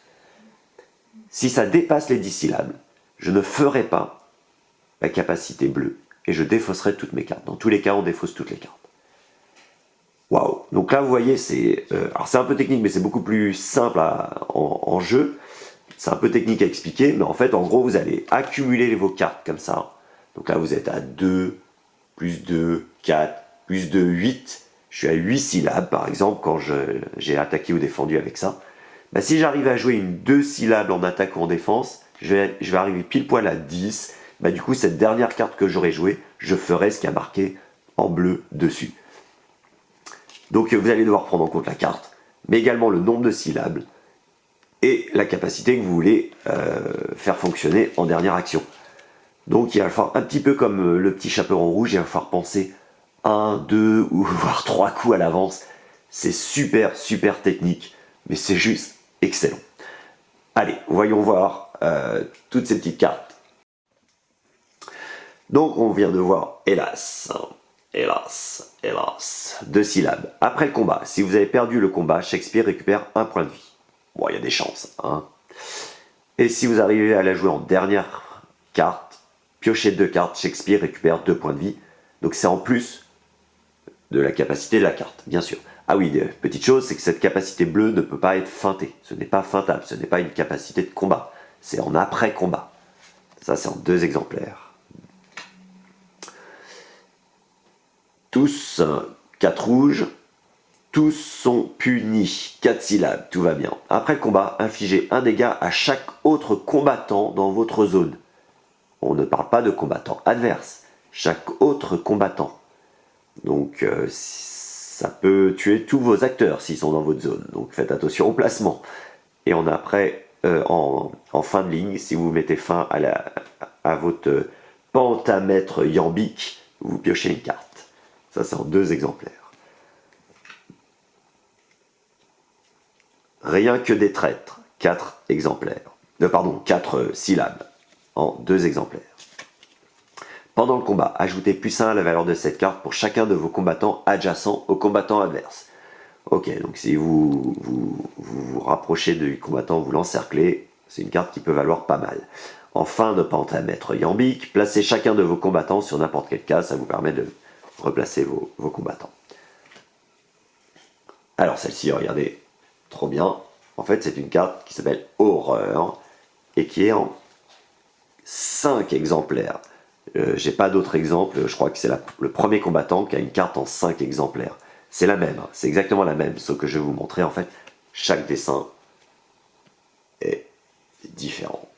Si ça dépasse les 10 syllabes, je ne ferai pas la capacité bleue et je défausserai toutes mes cartes. Dans tous les cas, on défausse toutes les cartes. Waouh. Donc là, vous voyez, c'est un peu technique, mais c'est beaucoup plus simple en jeu. C'est un peu technique à expliquer, mais en fait, en gros, vous allez accumuler vos cartes comme ça. Donc là, vous êtes à 2, plus 2, 4, plus 2, 8. Je suis à 8 syllabes, par exemple, quand j'ai attaqué ou défendu avec ça. Bah, si j'arrive à jouer une 2 syllabes en attaque ou en défense, je vais arriver pile poil à 10. Bah, du coup, cette dernière carte que j'aurais jouée, je ferai ce qui a marqué en bleu dessus. Donc vous allez devoir prendre en compte la carte, mais également le nombre de syllabes et la capacité que vous voulez faire fonctionner en dernière action. Donc il va falloir un petit peu comme le petit chaperon rouge, il va falloir penser 1, 2 ou voire 3 coups à l'avance. C'est super super technique, mais c'est juste excellent. Allez, voyons voir toutes ces petites cartes. Donc on vient de voir Hélas. Hélas, hélas. 2 syllabes. Après le combat, si vous avez perdu le combat, Shakespeare récupère 1 point de vie. Bon, il y a des chances, hein. Et si vous arrivez à la jouer en dernière carte, piochez 2 cartes, Shakespeare récupère 2 points de vie. Donc c'est en plus de la capacité de la carte, bien sûr. Ah oui, petite chose, c'est que cette capacité bleue ne peut pas être feintée. Ce n'est pas feintable, ce n'est pas une capacité de combat. C'est en après-combat. Ça, c'est en 2 exemplaires. Tous 4 rouges, Tous sont punis. 4 syllabes, tout va bien. Après le combat, infligez un dégât à chaque autre combattant dans votre zone. On ne parle pas de combattant adverse. Chaque autre combattant. Donc ça peut tuer tous vos acteurs s'ils sont dans votre zone. Donc faites attention au placement. Et en fin de ligne, si vous mettez fin à votre pentamètre iambique, vous piochez une carte. Ça c'est en 2 exemplaires. Rien que des traîtres, 4 exemplaires. 4 syllabes en 2 exemplaires. Pendant le combat, ajoutez +1 à la valeur de cette carte pour chacun de vos combattants adjacents au combattant adverse. Ok, donc si vous rapprochez du combattant, vous l'encerclez, c'est une carte qui peut valoir pas mal. En fin de pentamètre iambique, placez chacun de vos combattants sur n'importe quelle case, ça vous permet de replacer vos combattants. Alors celle-ci, regardez, trop bien. En fait, c'est une carte qui s'appelle Horreur et qui est en 5 exemplaires. J'ai pas d'autres exemples, je crois que c'est le premier combattant qui a une carte en 5 exemplaires. C'est la même, c'est exactement la même, sauf que je vais vous montrer en fait, chaque dessin est différent.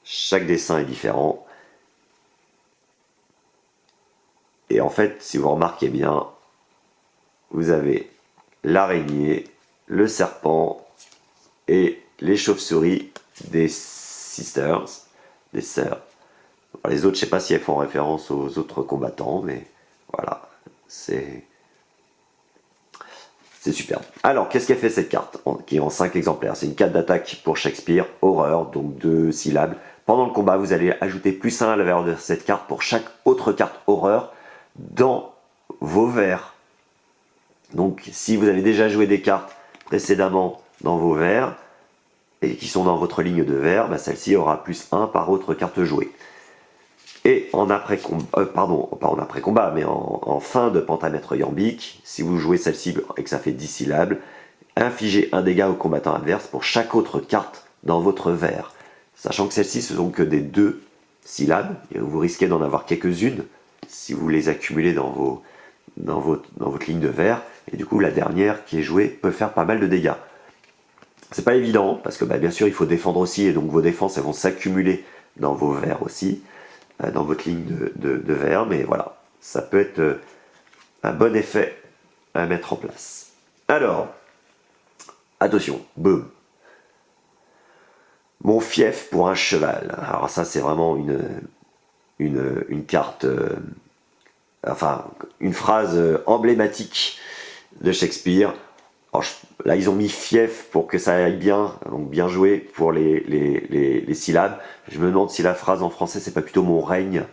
Chaque dessin est différent. Et en fait, si vous remarquez bien, vous avez l'araignée, le serpent et les chauves-souris des sisters, des sœurs. Les autres, je ne sais pas si elles font référence aux autres combattants, mais voilà, c'est super. Alors, qu'est-ce qu'elle fait cette carte, qui est en 5 exemplaires? C'est une carte d'attaque pour Shakespeare, horreur, donc 2 syllabes. Pendant le combat, vous allez ajouter +1 à la valeur de cette carte pour chaque autre carte horreur dans vos verres. Donc, si vous avez déjà joué des cartes précédemment dans vos verres, et qui sont dans votre ligne de verre, bah celle-ci aura +1 par autre carte jouée. Et en après-combat, pas en après-combat, mais en fin de pentamètre iambique, si vous jouez celle-ci et que ça fait 10 syllabes, infligez un dégât au combattant adverse pour chaque autre carte dans votre verre. Sachant que celles-ci, ce sont que des 2 syllabes, et vous risquez d'en avoir quelques-unes si vous les accumulez dans votre ligne de verre, et du coup la dernière qui est jouée peut faire pas mal de dégâts. C'est pas évident, parce que bien sûr il faut défendre aussi, et donc vos défenses elles vont s'accumuler dans vos verres aussi, dans votre ligne de verre, mais voilà, ça peut être un bon effet à mettre en place. Alors, attention, boum. Mon fief pour un cheval. Alors ça c'est vraiment une carte, enfin une phrase emblématique de Shakespeare. Alors, là ils ont mis fief pour que ça aille bien, donc bien joué pour les syllabes. Je me demande si la phrase en français c'est pas plutôt mon règne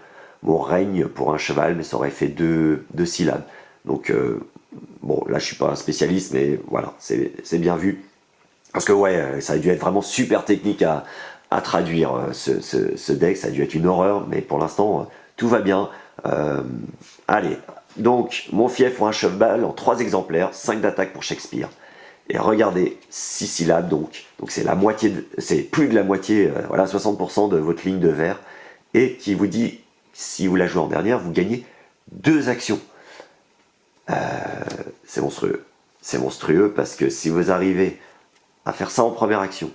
pour un cheval, mais ça aurait fait 2 syllabes. Donc bon, là je suis pas un spécialiste, mais voilà, c'est bien vu. Parce que ouais, ça a dû être vraiment super technique à traduire ce deck, ça a dû être une horreur, mais pour l'instant tout va bien. Allez, donc mon fief pour un cheval en 3 exemplaires, 5 d'attaque pour Shakespeare. Et regardez, 6 syllabes donc c'est la moitié, c'est plus de la moitié, voilà, 60% de votre ligne de verre, et qui vous dit, si vous la jouez en dernière, vous gagnez 2 actions. C'est monstrueux. C'est monstrueux parce que si vous arrivez à faire ça en première action,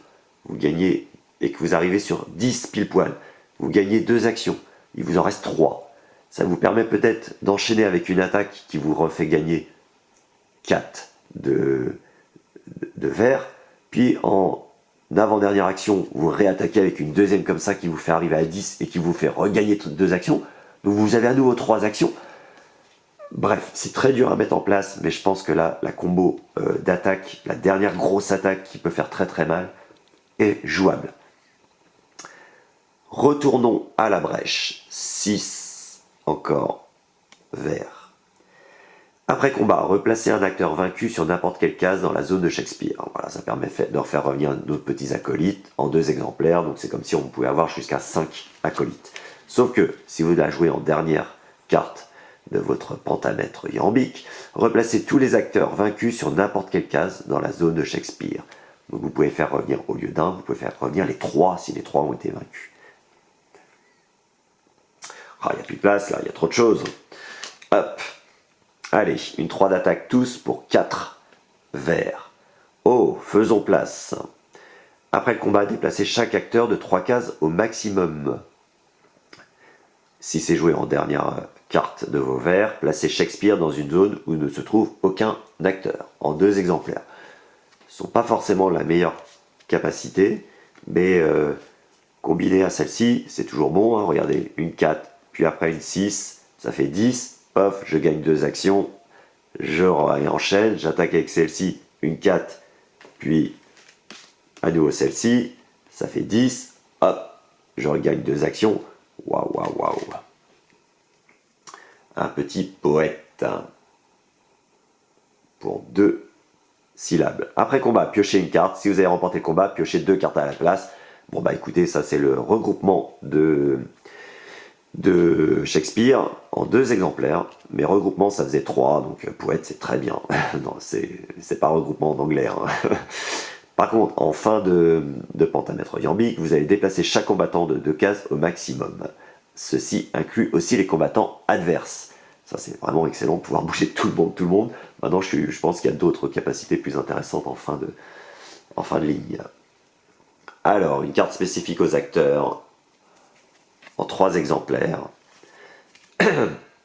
vous gagnez, et que vous arrivez sur 10 pile poil, vous gagnez 2 actions, il vous en reste 3. Ça vous permet peut-être d'enchaîner avec une attaque qui vous refait gagner 4 de verre, puis en avant-dernière action, vous réattaquez avec une deuxième comme ça qui vous fait arriver à 10 et qui vous fait regagner 2 actions. Donc vous avez à nouveau 3 actions. Bref, c'est très dur à mettre en place, mais je pense que là, la combo d'attaque, la dernière grosse attaque qui peut faire très très mal, est jouable. Retournons à la brèche. 6 encore vert. Après combat, replacez un acteur vaincu sur n'importe quelle case dans la zone de Shakespeare. Voilà, ça permet de refaire revenir nos petits acolytes en 2 exemplaires, donc c'est comme si on pouvait avoir jusqu'à 5 acolytes. Sauf que, si vous la jouez en dernière carte de votre pentamètre iambique, replacez tous les acteurs vaincus sur n'importe quelle case dans la zone de Shakespeare. Donc vous pouvez faire revenir, au lieu d'un, vous pouvez faire revenir les 3 si les 3 ont été vaincus. Ah, il n'y a plus de place là, il y a trop de choses. Hop. Allez, une 3 d'attaque tous pour 4 verts. Oh, faisons place. Après le combat, déplacez chaque acteur de 3 cases au maximum. Si c'est joué en dernière carte de vos verts, placez Shakespeare dans une zone où ne se trouve aucun acteur, en 2 exemplaires. Ce ne sont pas forcément la meilleure capacité, mais combiné à celle-ci, c'est toujours bon. Hein. Regardez, une 4, puis après une 6, ça fait 10. Pof, je gagne 2 actions. Je enchaîne, j'attaque avec celle-ci, une 4, puis à nouveau celle-ci, ça fait 10. Hop, je regagne 2 actions. Waouh, waouh, waouh. Un petit poète. Pour 2 syllabes. Après combat, piochez une carte. Si vous avez remporté le combat, piochez 2 cartes à la place. Bon bah écoutez, ça c'est le regroupement de Shakespeare en 2 exemplaires. Mais regroupement ça faisait 3, donc poète c'est très bien. Non, c'est pas regroupement en anglais. Hein. Par contre, en fin de pentamètre iambique, vous allez déplacer chaque combattant de 2 cases au maximum. Ceci inclut aussi les combattants adverses. Ça c'est vraiment excellent de pouvoir bouger tout le monde. Maintenant je pense qu'il y a d'autres capacités plus intéressantes en fin de ligne. Alors, une carte spécifique aux acteurs en 3 exemplaires.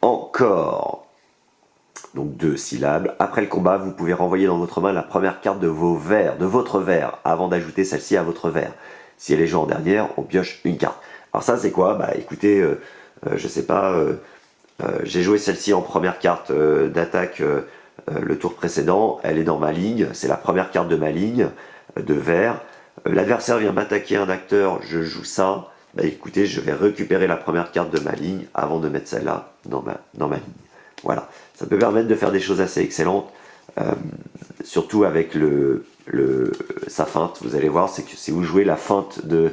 Encore. Donc 2 syllabes. Après le combat, vous pouvez renvoyer dans votre main la première carte de votre verre, avant d'ajouter celle-ci à votre verre. Si elle est jouée en dernière, on pioche une carte. Alors ça c'est quoi? Bah écoutez, je sais pas, j'ai joué celle-ci en première carte d'attaque le tour précédent, elle est dans ma ligne, c'est la première carte de ma ligne de vert. L'adversaire vient m'attaquer un acteur, je joue ça. Bah écoutez, je vais récupérer la première carte de ma ligne avant de mettre celle-là dans ma ligne. Voilà, ça peut permettre de faire des choses assez excellentes, surtout avec sa feinte. Vous allez voir, c'est que si vous jouez la feinte de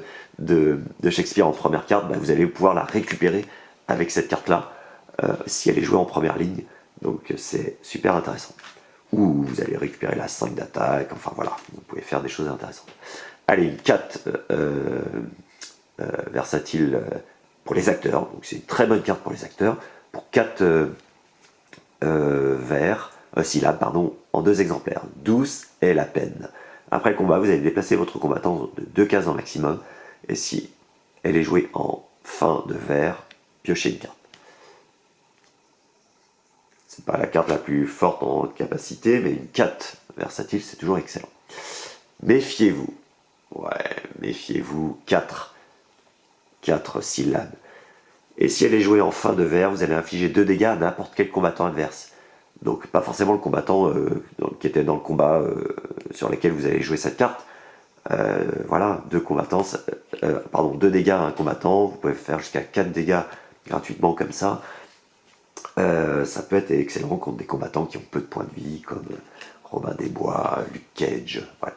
Shakespeare en première carte, bah vous allez pouvoir la récupérer avec cette carte-là, si elle est jouée en première ligne. Donc c'est super intéressant. Ou vous allez récupérer la 5 d'attaque, enfin voilà, vous pouvez faire des choses intéressantes. Allez, une 4 versatile pour les acteurs, donc c'est une très bonne carte pour les acteurs, pour 4 syllabes, pardon, en 2 exemplaires. Douce est la peine. Après le combat, vous allez déplacer votre combattant de 2 cases en maximum, et si elle est jouée en fin de vert, piochez une carte. C'est pas la carte la plus forte en capacité, mais une 4 versatile, c'est toujours excellent. Méfiez-vous. Ouais, méfiez-vous. 4 syllabes. Et si elle est jouée en fin de vert, vous allez infliger 2 dégâts à n'importe quel combattant adverse. Donc pas forcément le combattant qui était dans le combat sur lequel vous allez jouer cette carte. Voilà, 2 dégâts à un combattant. Vous pouvez faire jusqu'à 4 dégâts gratuitement comme ça. Ça peut être excellent contre des combattants qui ont peu de points de vie, comme Robin des Bois, Luke Cage, voilà.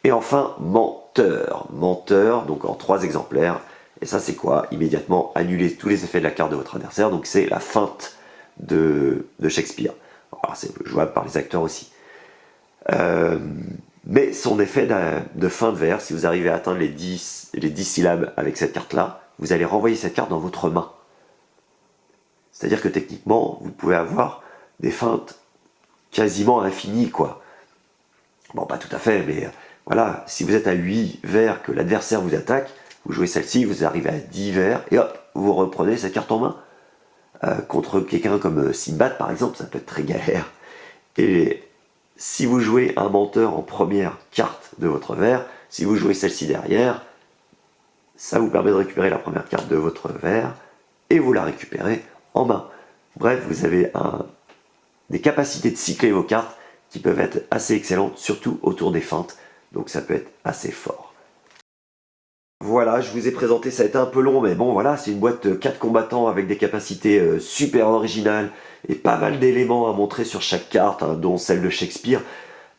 Et enfin, menteur. Menteur, donc en 3 exemplaires. Et ça c'est quoi? Immédiatement annuler tous les effets de la carte de votre adversaire. Donc c'est la feinte de Shakespeare. Alors c'est jouable par les acteurs aussi. Mais son effet de fin de vers, si vous arrivez à atteindre les 10 syllabes avec cette carte-là, vous allez renvoyer cette carte dans votre main. C'est-à-dire que techniquement, vous pouvez avoir des feintes quasiment infinies, quoi. Bon, pas tout à fait, mais voilà, si vous êtes à 8 vers que l'adversaire vous attaque, vous jouez celle-ci, vous arrivez à 10 vers, et hop, vous reprenez cette carte en main. Contre quelqu'un comme Sinbad, par exemple, ça peut être très galère. Et si vous jouez un menteur en première carte de votre vers, si vous jouez celle-ci derrière, ça vous permet de récupérer la première carte de votre vers, et vous la récupérez en main. Bref, vous avez des capacités de cycler vos cartes qui peuvent être assez excellentes, surtout autour des feintes, donc ça peut être assez fort. Voilà, je vous ai présenté, ça a été un peu long, mais bon voilà, c'est une boîte 4 combattants avec des capacités super originales et pas mal d'éléments à montrer sur chaque carte, hein, dont celle de Shakespeare.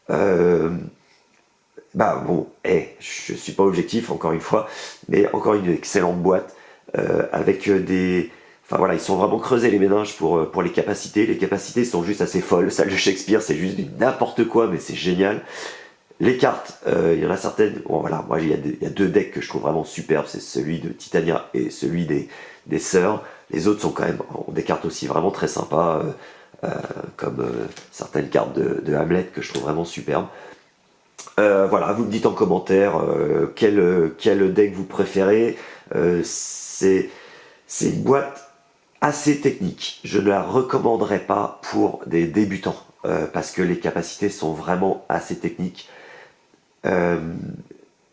Bah bon, je suis pas objectif encore une fois, mais encore une excellente boîte avec des... Enfin voilà, ils sont vraiment creusés les méninges pour les capacités. Les capacités sont juste assez folles. Celle de Shakespeare, c'est juste du n'importe quoi, mais c'est génial. Les cartes, il y en a certaines... Bon voilà, moi il y a 2 decks que je trouve vraiment superbes. C'est celui de Titania et celui des Sœurs. Les autres sont quand même, ont des cartes aussi vraiment très sympas, comme certaines cartes de Hamlet que je trouve vraiment superbes. Voilà, vous me dites en commentaire quel deck vous préférez. C'est une boîte assez technique. Je ne la recommanderais pas pour des débutants parce que les capacités sont vraiment assez techniques. Euh,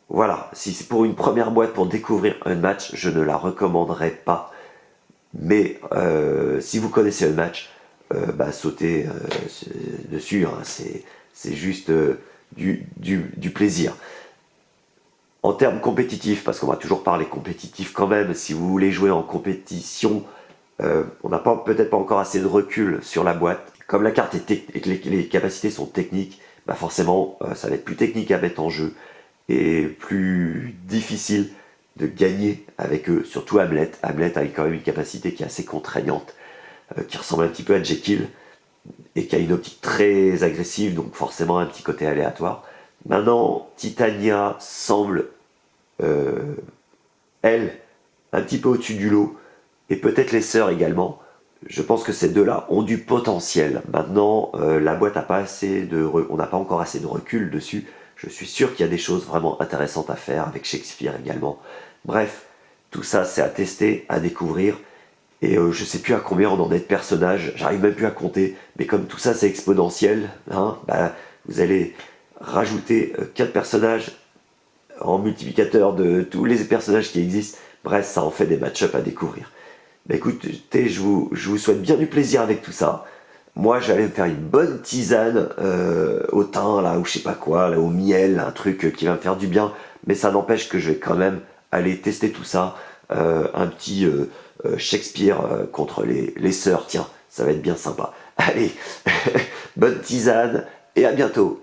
voilà, si c'est pour une première boîte pour découvrir un match, je ne la recommanderais pas. Mais si vous connaissez un match, bah, sautez dessus, hein, c'est juste du plaisir. En termes compétitifs, parce qu'on va toujours parler compétitif quand même, si vous voulez jouer en compétition, on n'a peut-être pas encore assez de recul sur la boîte. Comme la carte est et que les capacités sont techniques, bah forcément ça va être plus technique à mettre en jeu et plus difficile de gagner avec eux, surtout Hamlet. Hamlet a quand même une capacité qui est assez contraignante, qui ressemble un petit peu à Jekyll, et qui a une optique très agressive, donc forcément un petit côté aléatoire. Maintenant, Titania semble, elle, un petit peu au-dessus du lot, et peut-être les sœurs également. Je pense que ces deux-là ont du potentiel. Maintenant, la boîte n'a pas assez on n'a pas encore assez de recul dessus. Je suis sûr qu'il y a des choses vraiment intéressantes à faire avec Shakespeare également. Bref, tout ça c'est à tester, à découvrir. Et je sais plus à combien on en est de personnages, j'arrive même plus à compter, mais comme tout ça c'est exponentiel, hein, bah, vous allez rajouter 4 personnages en multiplicateur de tous les personnages qui existent, bref ça en fait des match-up à découvrir. Bah écoutez, je vous souhaite bien du plaisir avec tout ça. Moi j'allais me faire une bonne tisane au thym là, ou je sais pas quoi, là, au miel, un truc qui va me faire du bien, mais ça n'empêche que je vais quand même aller tester tout ça. Un petit Shakespeare contre les sœurs, tiens, ça va être bien sympa. Allez, bonne tisane et à bientôt.